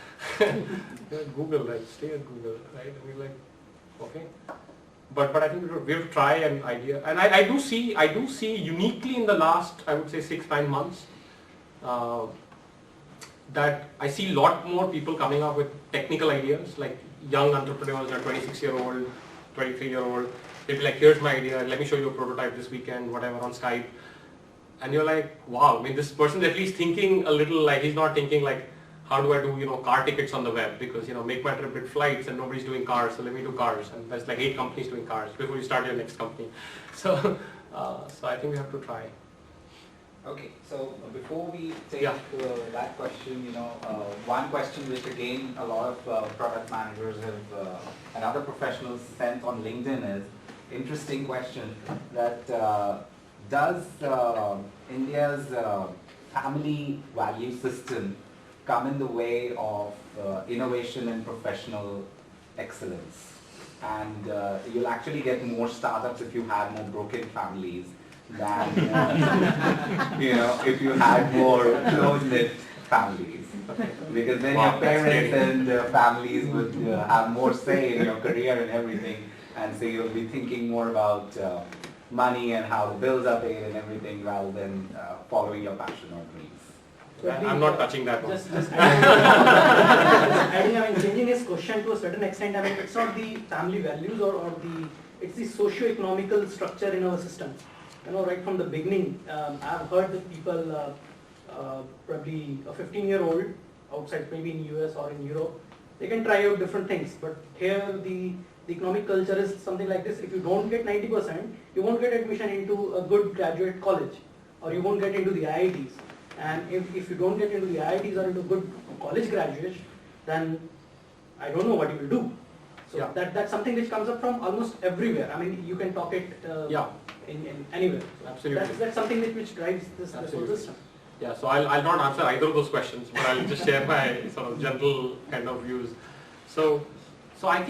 Google, like, stay at Google, right? And we're like, okay. But I think we have to try an idea, and I do see uniquely in the last, I would say 6-9 months, that I see a lot more people coming up with technical ideas, like young entrepreneurs, or 26-year-old, 23-year-old. They'll be like, here's my idea, let me show you a prototype this weekend, whatever, on Skype. And you're like, wow, I mean, this person's at least thinking a little, like, he's not thinking like, how do I do, car tickets on the web? Because, MakeMyTrip did flights and nobody's doing cars, so let me do cars. And there's like 8 companies doing cars before you start your next company. So, so I think we have to try. Okay, so before we take Yeah. that question, one question which again a lot of product managers have and other professionals sent on LinkedIn is, interesting question. That does India's family value system come in the way of innovation and professional excellence? And you'll actually get more startups if you had more broken families than if you had more close-knit families. Because then your parents and families would have more say in your career and everything, and so you'll be thinking more about money and how the bills are paid and everything rather than following your passion or dreams. I'm not touching that one. Just adding, changing his question to a certain extent, it's not the family values it's the socio-economical structure in our system. Right from the beginning, I've heard that people, probably a 15-year-old outside, maybe in US or in Europe, they can try out different things, but here the economic culture is something like this. If you don't get 90%, you won't get admission into a good graduate college, or you won't get into the IITs. And if you don't get into the IITs or into good college graduates, then I don't know what you will do. So that's something which comes up from almost everywhere. You can talk it in anywhere. Absolutely. That's something which drives this whole system. Yeah, so I'll not answer either of those questions, but I'll just share my sort of general kind of views. So I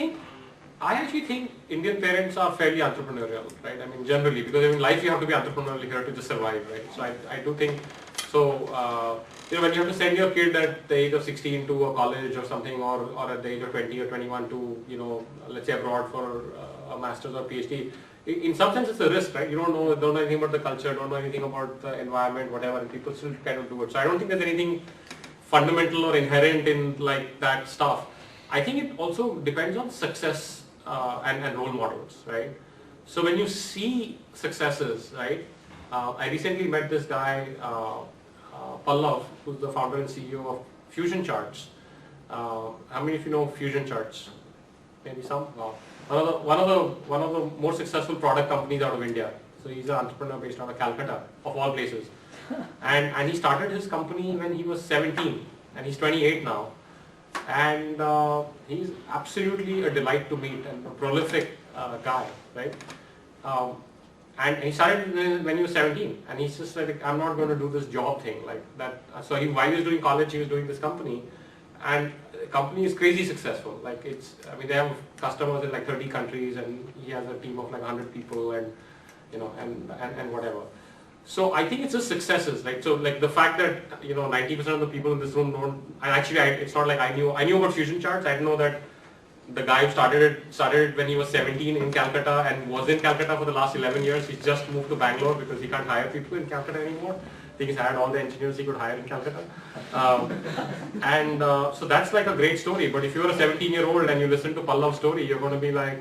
actually think Indian parents are fairly entrepreneurial, right? Generally, because in life you have to be entrepreneurial here to just survive, right? So I do think, when you have to send your kid at the age of 16 to a college or something, or at the age of 20 or 21 to, let's say abroad for a master's or PhD, in some sense it's a risk, right? You don't know anything about the culture, don't know anything about the environment, whatever, and people still kind of do it. So I don't think there's anything fundamental or inherent in like that stuff. I think it also depends on success and role models, right? So when you see successes, right? I recently met this guy, Pallav, who's the founder and CEO of Fusion Charts. How many of you know Fusion Charts? Maybe some? Wow. One of the more successful product companies out of India. So he's an entrepreneur based out of Calcutta, of all places. And he started his company when he was 17, and he's 28 now. And he's absolutely a delight to meet and a prolific guy, right? And he started when he was 17, and he's just like, I'm not going to do this job thing like that. So while he was doing college, he was doing this company, and the company is crazy successful. Like they have customers in like 30 countries, and he has a team of like 100 people, and and whatever. So I think it's just successes, right? So like the fact that 90% of the people in this room don't, and actually it's not like I knew about Fusion Charts. I didn't know that the guy who started it when he was 17 in Calcutta and was in Calcutta for the last 11 years. He's just moved to Bangalore because he can't hire people in Calcutta anymore. I think he's hired all the engineers he could hire in Calcutta. So that's like a great story. But if you're a 17-year-old and you listen to Pallav's story, you're going to be like,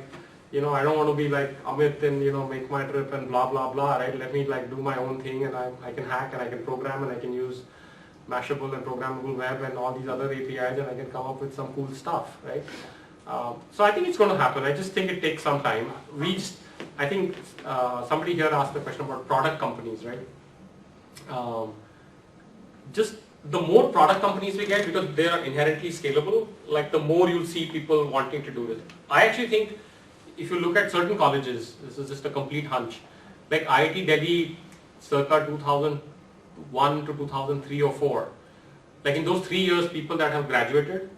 I don't want to be like Amit and MakeMyTrip and blah blah blah, right? Let me like do my own thing, and I can hack and I can program and I can use Mashable and programmable web and all these other APIs, and I can come up with some cool stuff, right? So I think it's going to happen. I just think it takes some time. I think somebody here asked the question about product companies, right? Just the more product companies we get, because they are inherently scalable, like the more you'll see people wanting to do this. I actually think if you look at certain colleges, this is just a complete hunch, like IIT Delhi circa 2001 to 2003 or 4, like in those 3 years, people that have graduated,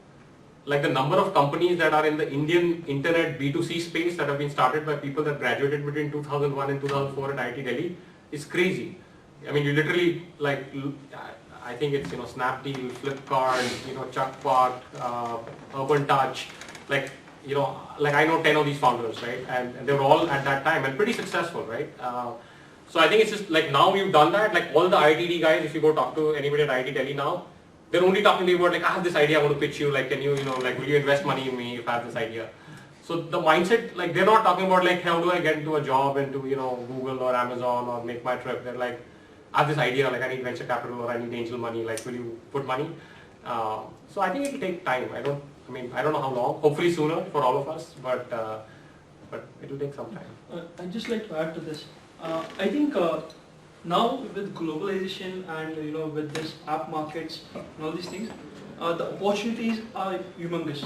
like the number of companies that are in the Indian internet B2C space that have been started by people that graduated between 2001 and 2004 at IIT Delhi is crazy. You literally, like, I think it's, Snapdeal, Flipkart, Chuckpark, Urban Touch, like I know 10 of these founders, right? And they were all at that time and pretty successful, right? So I think it's just like now we've done that, like all the IITD guys, if you go talk to anybody at IIT Delhi now, they're only talking to you about like, I have this idea, I want to pitch you, like, can you, like, will you invest money in me if I have this idea? So the mindset, like, they're not talking about like, how do I get into a job into, Google or Amazon or MakeMyTrip. They're like, I have this idea, like I need venture capital or I need angel money, like, will you put money? So I think it will take time. I don't know how long, hopefully sooner for all of us, but it will take some time. I'd just like to add to this. I think now with globalization and with this app markets and all these things, the opportunities are humongous.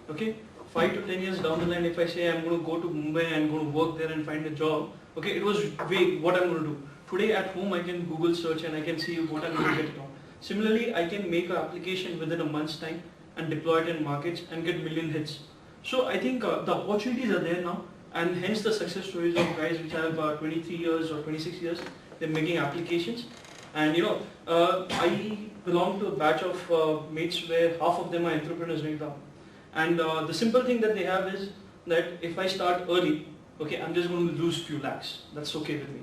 Okay, 5 to 10 years down the line, if I say I'm going to go to Mumbai and going to work there and find a job, okay, it was vague what I'm going to do. Today at home I can Google search and I can see what I'm going to get now. Similarly, I can make an application within a month's time and deploy it in markets and get million hits. So I think the opportunities are there now, and hence the success stories of guys which have 23 years or 26 years, they're making applications. And I belong to a batch of mates where half of them are entrepreneurs right now. And the simple thing that they have is that if I start early, okay, I'm just going to lose few lakhs. That's okay with me.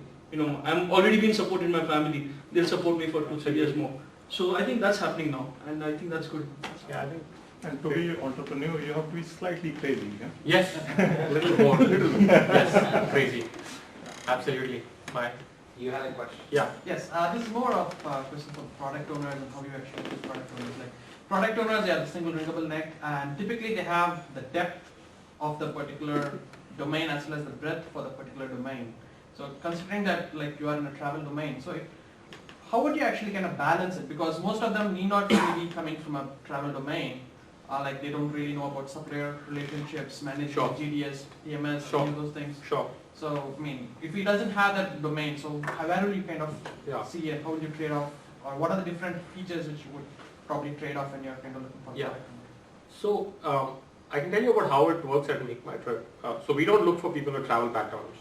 I'm already being supported in my family. They'll support me for 2-3 years more. So I think that's happening now, and I think that's good. Yeah, I think. And to be an entrepreneur, you have to be slightly crazy. Yeah? Yes, a little more. Yes, crazy. Absolutely. Bye. You had a question? Yeah. Yes, this is more of a question for product owners and how you actually use product owners. Like product owners, they have the single ringable neck, and typically they have the depth of the particular domain as well as the breadth for the particular domain. So considering that like you are in a travel domain, so how would you actually kind of balance it? Because most of them need not really be coming from a travel domain. Like they don't really know about supplier relationships, managing GDS, EMS, any of those things. Sure. So, I mean, if he doesn't have that domain, so where will you kind of see it? How would you trade off? Or what are the different features which you would probably trade off when you're kind of looking for product? So, I can tell you about how it works at MakeMyTrip. So we don't look for people with travel backgrounds.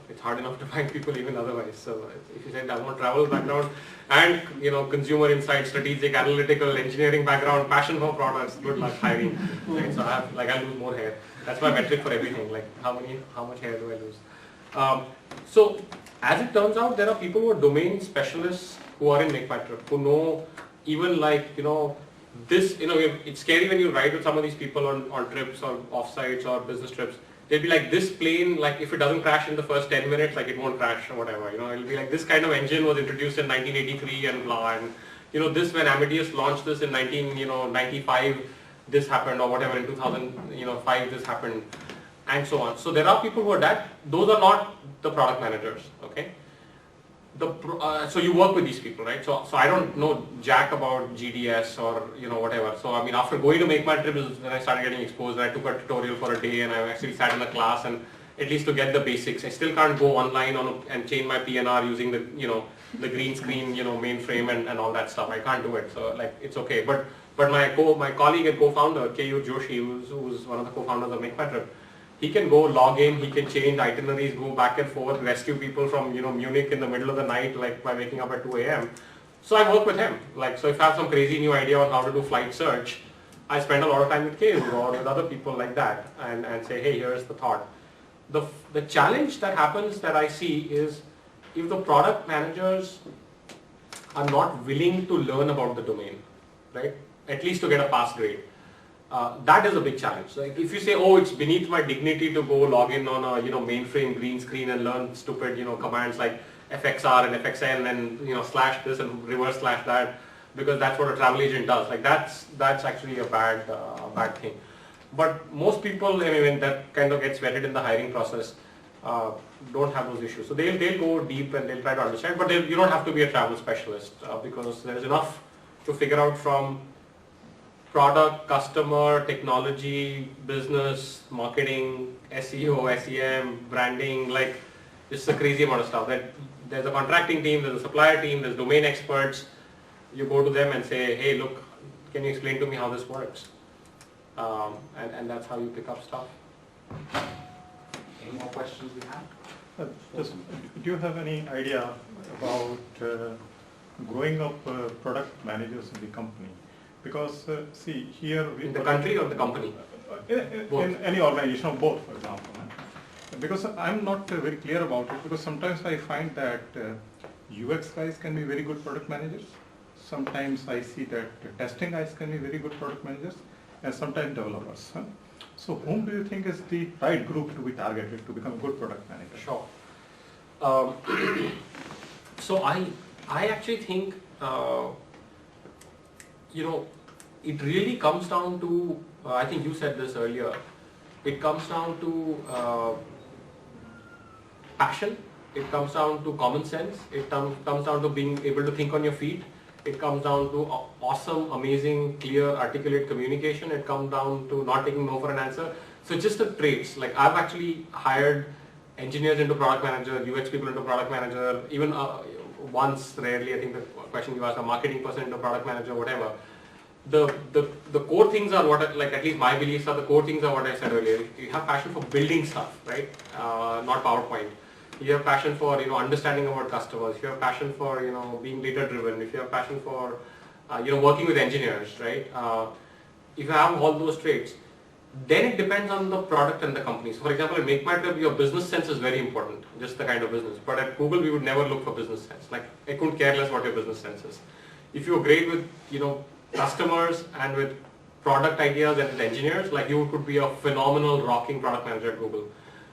It's hard enough to find people even otherwise. So if you say I want travel background and consumer insight, strategic, analytical, engineering background, passion for products, good luck hiring. Right? So I lose more hair. That's my metric for everything. Like how much hair do I lose? So as it turns out, there are people who are domain specialists who are in MakeMyTrip who know even this. It's scary when you ride with some of these people on trips or offsites or business trips. They'll be like, this plane, like if it doesn't crash in the first 10 minutes, like it won't crash or whatever. It'll be like this kind of engine was introduced in 1983 and blah. And this when Amadeus launched this in 1995, this happened, or whatever in 2005 this happened, and so on. So there are people who are that. Those are not the product managers. Okay. So you work with these people, right? So I don't know jack about GDS or whatever. So I mean, after going to MakeMyTrip is when I started getting exposed. And I took a tutorial for a day, and I actually sat in a class, and at least to get the basics. I still can't go online and change my PNR using the the green screen mainframe and all that stuff. I can't do it. So like it's okay. But my colleague and co-founder K.U. Joshi, who's one of the co-founders of MakeMyTrip, he can go log in, he can change itineraries, go back and forth, rescue people from Munich in the middle of the night, like by waking up at 2 a.m. So I work with him. Like so, if I have some crazy new idea on how to do flight search, I spend a lot of time with K.U. or with other people like that, and say, hey, here's the thought. The challenge that happens that I see is if the product managers are not willing to learn about the domain, right? At least to get a pass grade. That is a big challenge. Like if you say, oh, it's beneath my dignity to go log in on a mainframe green screen and learn stupid commands like FXR and FXN and slash this and reverse slash that, because that's what a travel agent does. Like that's actually a bad thing. But most people, I mean, when that kind of gets vetted in the hiring process, don't have those issues. So they'll go deep and they'll try to understand. But you don't have to be a travel specialist because there's enough to figure out from product, customer, technology, business, marketing, SEO, SEM, branding, like it's a crazy amount of stuff. That there's a contracting team, there's a supplier team, there's domain experts. You go to them and say, hey, look, can you explain to me how this works? And that's how you pick up stuff. Any more questions we have? Do you have any idea about growing up product managers in the company? Because see here in the country or the company, in any organization or both, for example. Because I'm not very clear about it. Because sometimes I find that UX guys can be very good product managers. Sometimes I see that testing guys can be very good product managers, and sometimes developers. So whom do you think is the right group to be targeted to become a good product manager? Sure. So I actually think it really comes down to, I think you said this earlier, it comes down to passion, it comes down to common sense, it comes down to being able to think on your feet, it comes down to awesome, amazing, clear, articulate communication. It comes down to not taking no for an answer. So it's just the traits. Like I've actually hired engineers into product manager, UX people into product manager, even once, rarely, I think the question you asked, a marketing person into product manager, whatever. The core things are what, like at least my beliefs are, the core things are what I said earlier. You have passion for building stuff, right? Not PowerPoint. You have passion for, understanding about customers. If you have passion for, being data driven. If you have passion for, working with engineers, right? If you have all those traits, then it depends on the product and the company. So for example, at MakeMyTrip, your business sense is very important, just the kind of business. But at Google, we would never look for business sense. Like I couldn't care less what your business sense is. If you're great with, customers and with product ideas and with engineers, like you could be a phenomenal rocking product manager at Google.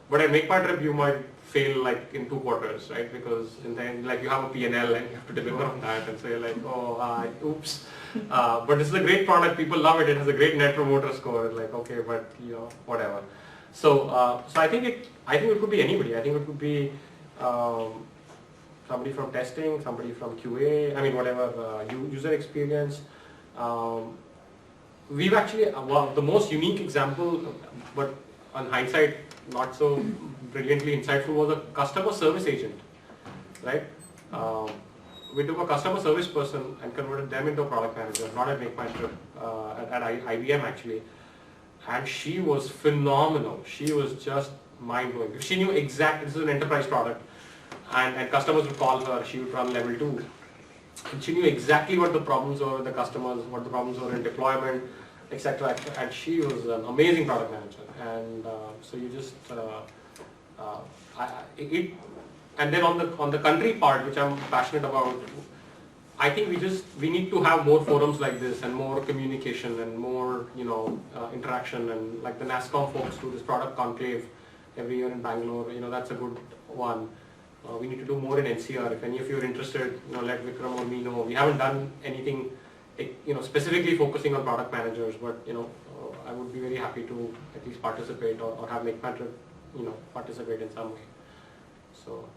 But at MakeMyTrip, you might fail like in 2 quarters, right? Because in the end, like you have a P&L and you have to deliver on that, and so you're like, oh, oops. But this is a great product, people love it, it has a great net promoter score, like okay, but whatever. So so I think it could be anybody. I think it could be somebody from testing, somebody from QA, I mean whatever, user experience. We've actually, the most unique example, but on hindsight, not so brilliantly insightful, was a customer service agent, right? We took a customer service person and converted them into a product manager, not at MakeMyTrip, at IBM actually. And she was phenomenal. She was just mind-blowing. She knew exactly, this is an enterprise product, and customers would call her, she would run level 2. And she knew exactly what the problems were with the customers, what the problems were in deployment, etc. And she was an amazing product manager. And so you just, and then on the country part, which I'm passionate about, I think we need to have more forums like this and more communication and more interaction, and like the NASCOM folks do this product conclave every year in Bangalore. That's a good one. We need to do more in NCR. If any of you are interested, let Vikram or me know. We haven't done anything, specifically focusing on product managers, but I would be very happy to at least participate or have MakeMyTrip, participate in some way. So,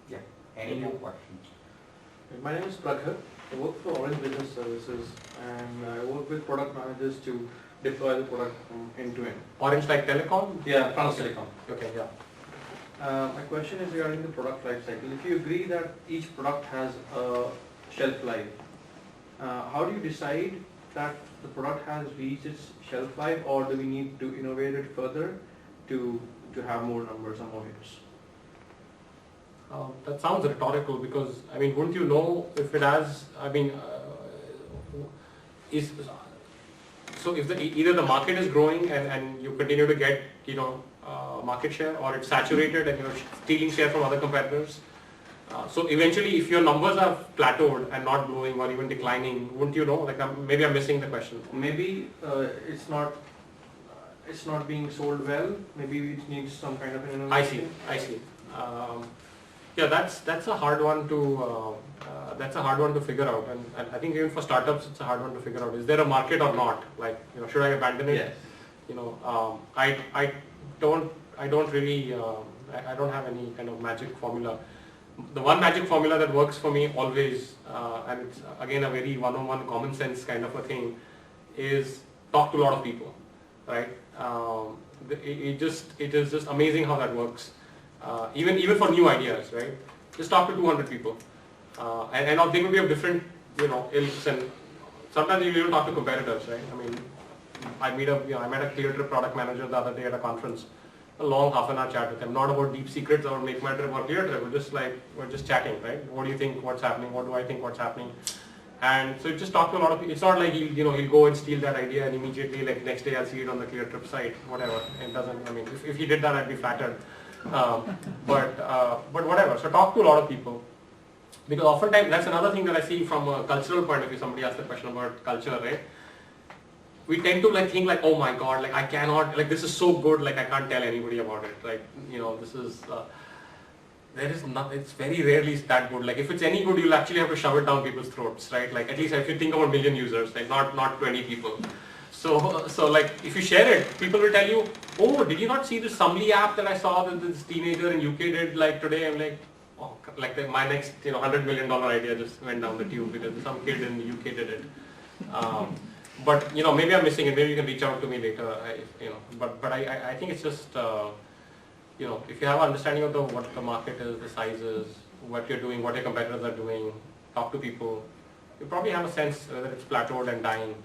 yeah. Any more questions? My name is Prakhar. I work for Orange Business Services, and I work with product managers to deploy the product from end to end. Orange like telecom? Yeah, France Telecom. Okay, yeah. My question is regarding the product life cycle. If you agree that each product has a shelf life, how do you decide that the product has reached its shelf life, or do we need to innovate it further to have more numbers and more hits? That sounds rhetorical, because I mean, wouldn't you know if it has? I mean, so if either the market is growing and you continue to get market share, or it's saturated and you're stealing share from other competitors. So eventually, if your numbers are plateaued and not growing or even declining, wouldn't you know? Like maybe I'm missing the question. Maybe it's not being sold well. Maybe it needs some kind of an innovation. I see. Yeah, that's a hard one to figure out, and I think even for startups it's a hard one to figure out. Is there a market or not? Like should I abandon it? Yes. I don't have any kind of magic formula. The one magic formula that works for me always, and it's again a very one-on-one common sense kind of a thing, is talk to a lot of people, right? It is just amazing how that works. Even for new ideas, right? Just talk to 200 people, and they will be of different, ilks, and sometimes you even talk to competitors, right? I mean, I met a ClearTrip product manager the other day at a conference. A long half-an-hour chat with him, not about deep secrets or MakeMyTrip or ClearTrip. We're just chatting, right? What do you think? What's happening? What do I think? What's happening? And so you just talk to a lot of people. It's not like he'll go and steal that idea and immediately like next day I'll see it on the ClearTrip site. Whatever. It doesn't. I mean, if he did that, I'd be flattered. But whatever. So talk to a lot of people, because oftentimes that's another thing that I see from a cultural point of view. Somebody asked the question about culture, right? We tend to think oh my god, like I cannot, like this is so good, like I can't tell anybody about it. Like this is there is not. It's very rarely that good. Like if it's any good, you'll actually have to shove it down people's throats, right? Like at least if you think about 1 million users, like not 20 people. So like if you share it, people will tell you, oh, did you not see this Summly app that I saw that this teenager in UK did like today? I'm like, oh, like my next $100 million idea just went down the tube because some kid in the UK did it. But maybe I'm missing it. Maybe you can reach out to me later. But I think it's just if you have an understanding of what the market is, the sizes, what you're doing, what your competitors are doing, talk to people, you probably have a sense whether it's plateaued and dying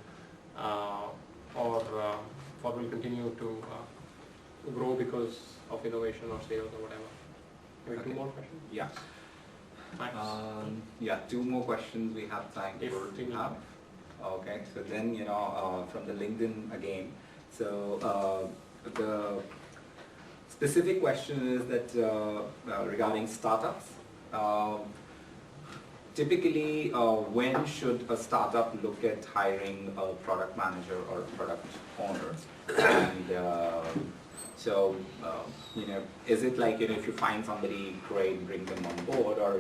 or will continue to grow because of innovation or sales or whatever. Maybe Okay. 2 more questions? Yeah. Max? Yeah, 2 more questions we have time If for we to need. have. Okay, so then, from the LinkedIn again. So the specific question is that regarding startups. Typically, when should a startup look at hiring a product manager or a product owner? And is it like, if you find somebody great, bring them on board, or,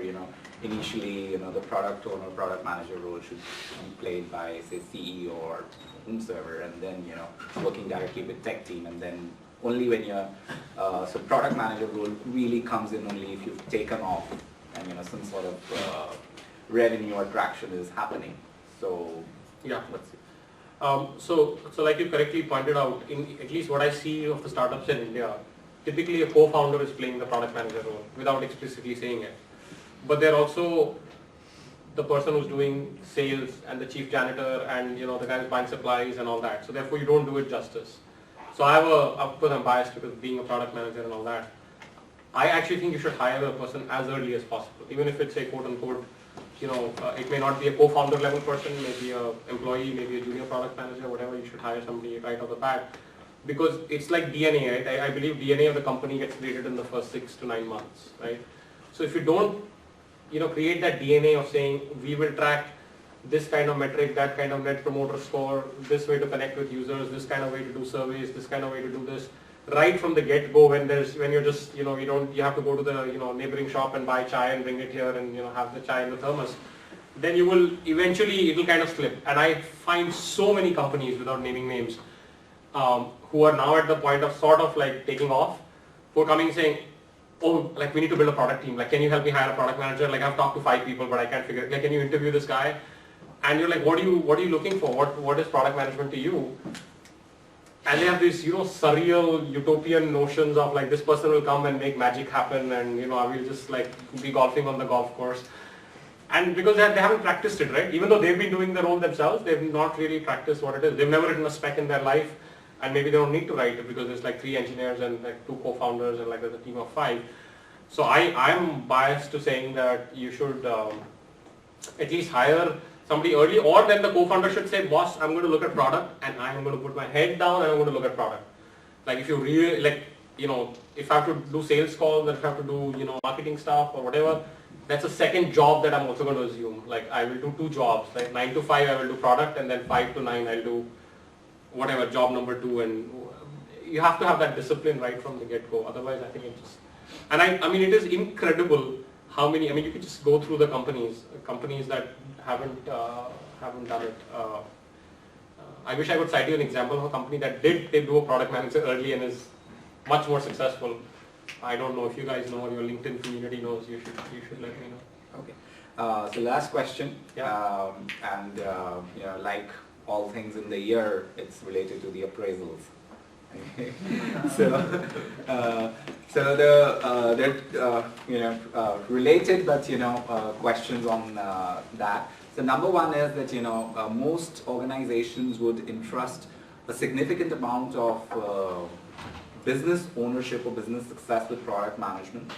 initially, the product owner, product manager role should be played by, say, CEO or whomsoever, and then, working directly with tech team, and then only when you're, so product manager role really comes in only if you've taken off and, some sort of revenue or traction is happening. So, Yeah. what's it? So like you correctly pointed out, in at least what I see of the startups in India, typically a co-founder is playing the product manager role without explicitly saying it. But they're also the person who's doing sales and the chief janitor and the guy who's buying supplies and all that. So therefore you don't do it justice. So of course I'm biased because being a product manager and all that. I actually think you should hire a person as early as possible, even if it's a quote unquote, it may not be a co-founder level person, maybe a employee, maybe a junior product manager, whatever. You should hire somebody right off the bat because it's like DNA, right? I believe DNA of the company gets created in the first 6 to 9 months, right? So if you don't, create that DNA of saying we will track this kind of metric, that kind of net promoter score, this way to connect with users, this kind of way to do surveys, this kind of way to do this, right from the get-go when you're just, you have to go to the, neighboring shop and buy chai and bring it here and, have the chai in the thermos, then you will eventually, it'll kind of slip. And I find so many companies, without naming names, who are now at the point of sort of like taking off, who are coming saying, oh, like we need to build a product team, like can you help me hire a product manager? Like I've talked to 5 people, but I can't figure it. Like can you interview this guy? And you're like, what are you looking for? What is product management to you? And they have these, surreal utopian notions of like this person will come and make magic happen and, I will just like be golfing on the golf course. And because they haven't practiced it, right? Even though they've been doing the role themselves, they've not really practiced what it is. They've never written a spec in their life and maybe they don't need to write it because there's like 3 engineers and like 2 co-founders and like there's a team of 5. So I'm biased to saying that you should at least hire somebody early, or then the co-founder should say, boss, I'm going to look at product and I'm going to put my head down and I'm going to look at product. Like if you really, like, if I have to do sales calls, if I have to do, marketing stuff or whatever, that's a second job that I'm also going to assume. Like I will do 2 jobs, like 9 to 5 I will do product and then 5 to 9 I'll do whatever, job number 2, and you have to have that discipline right from the get-go. Otherwise I think it just, and I mean it is incredible how many, you could just go through the companies that haven't done it. I wish I could cite you an example of a company that did do a product manager early and is much more successful. I don't know if you guys know or your LinkedIn community knows. You should let me know. Okay. So last question. Yeah. Like all things in the year, it's related to the appraisals. Related, but questions on that. So number one is that most organizations would entrust a significant amount of business ownership or business success with product management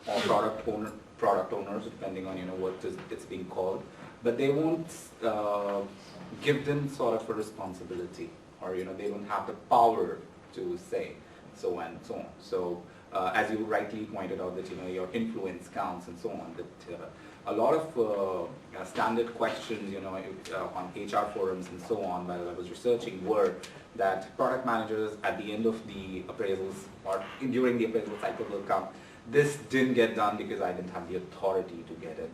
or product owners, depending on what it's being called, but they won't give them sort of a responsibility, or they don't have the power to say so and so on. So as you rightly pointed out that your influence counts and so on, that a lot of standard questions on HR forums and so on while I was researching were that product managers at the end of the appraisals or during the appraisal cycle will come, this didn't get done because I didn't have the authority to get it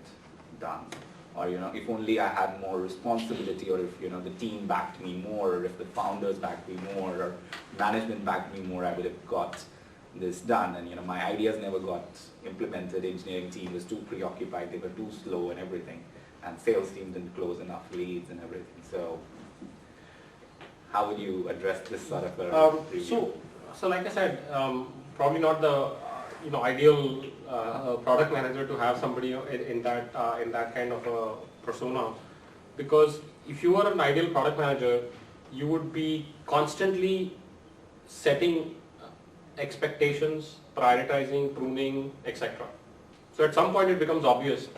done. Or if only I had more responsibility, or if the team backed me more, or if the founders backed me more, or management backed me more, I would have got this done, and my ideas never got implemented. Engineering team was too preoccupied, they were too slow and everything, and sales team didn't close enough leads and everything. So how would you address this sort of a review? So like I said, probably not the ideal product manager to have somebody in that kind of a persona, because if you are an ideal product manager, you would be constantly setting expectations, prioritizing, pruning, etc. So at some point it becomes obvious,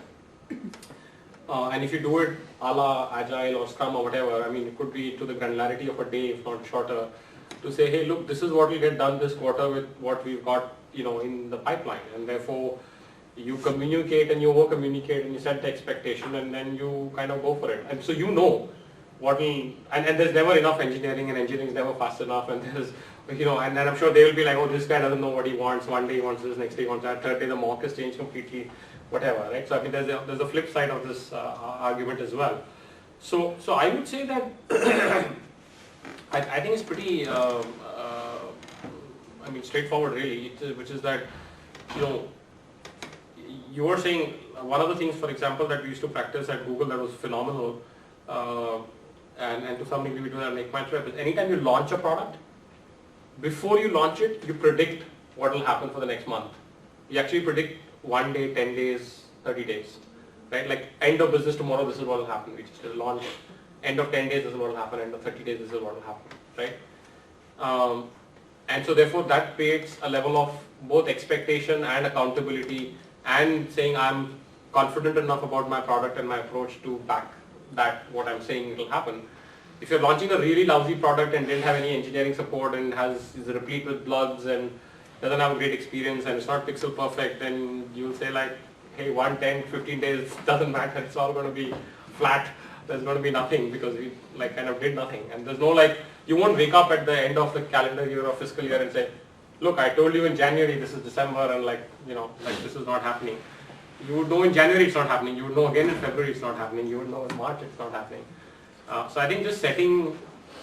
and if you do it a la Agile or Scrum or whatever, I mean, it could be to the granularity of a day, if not shorter, to say, hey, look, this is what will get done this quarter with what we've got, in the pipeline, and therefore you communicate and you over-communicate and you set the expectation, and then you kind of go for it. And so what will, and there's never enough engineering, and engineering is never fast enough, and there's, and then I'm sure they will be like, oh, this guy doesn't know what he wants. One day he wants this, next day he wants that, third day the mock has changed completely, whatever, right? So I mean, there's a flip side of this argument as well. So I would say that I think it's pretty, straightforward really, which is that, you were saying one of the things, for example, that we used to practice at Google that was phenomenal, and to some degree we do that at MakeMyTrip, is anytime you launch a product, before you launch it, you predict what will happen for the next month. You actually predict 1 day, 10 days, 30 days, right? Like end of business tomorrow, this is what will happen. We just did a launch. End of 10 days, this is what will happen. End of 30 days, this is what will happen, right? And so therefore that creates a level of both expectation and accountability, and saying I'm confident enough about my product and my approach to back that what I'm saying will happen. If you're launching a really lousy product and didn't have any engineering support and is replete with bugs and doesn't have a great experience and it's not pixel perfect, then you'll say like, hey, 1, 10, 15 days doesn't matter, it's all going to be flat, there's going to be nothing because we like kind of did nothing. And there's no like, you won't wake up at the end of the calendar year or fiscal year and say, look, I told you in January this is December and like this is not happening. You would know in January it's not happening, you would know again in February it's not happening, you would know in March it's not happening. So I think just setting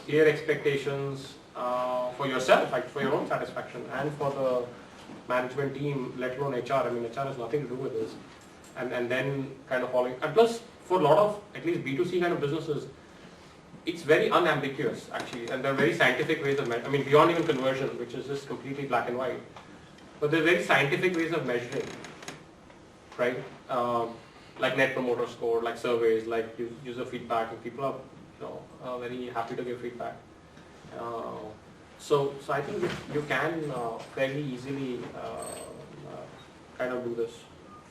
clear expectations for yourself, like for your own satisfaction, and for the management team, let alone HR. I mean, HR has nothing to do with this. And then kind of following. And plus, for a lot of, at least B2C kind of businesses, it's very unambiguous actually, and there are very scientific ways of measuring. I mean, beyond even conversion, which is just completely black and white. But there are very scientific ways of measuring, right? Like net promoter score, like surveys, like user feedback, and people are very happy to give feedback. So I think you can fairly easily kind of do this.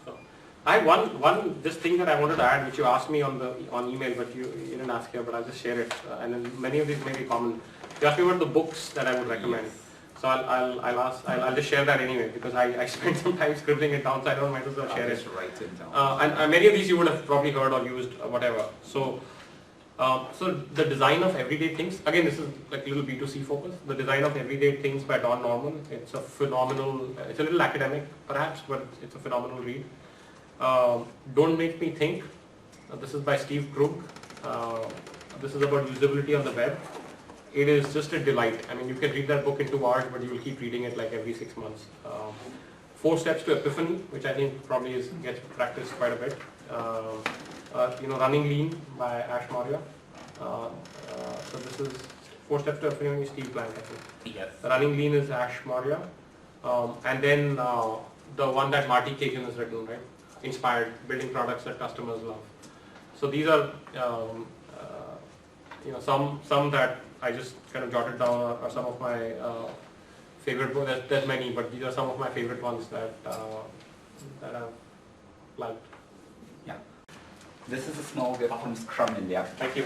So I have one just thing that I wanted to add, which you asked me on email, but you didn't ask here, but I'll just share it. And then many of these may be common. You asked me about the books that I would recommend. Yes. So I'll just share that anyway, because I spent some time scribbling it down, so I don't might as well share it. Write it down. And many of these you would have probably heard or used or whatever. So the design of everyday things, again this is like a little B2C focus, the design of everyday things by Don Norman. It's a phenomenal, it's a little academic perhaps, but it's a phenomenal read. Don't Make Me Think, this is by Steve Krug. This is about usability on the web. It is just a delight. I mean, you can read that book in 2 hours, but you will keep reading it like every 6 months. 4 Steps to Epiphany, which I think probably gets practiced quite a bit. Running Lean by Ash Maurya. So this is 4 Steps to Epiphany, Steve Blank, I think. Yes. Running Lean is Ash Maurya. And then the one that Marty Kagan has written, right? Inspired, Building Products That Customers Love. So these are some that I just kind of jotted down are some of my favorite books. There's many, but these are some of my favorite ones that I've liked. Yeah. This is a small gift from Scrum India. Thank you.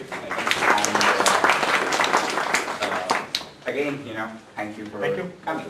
And again, thank you for coming.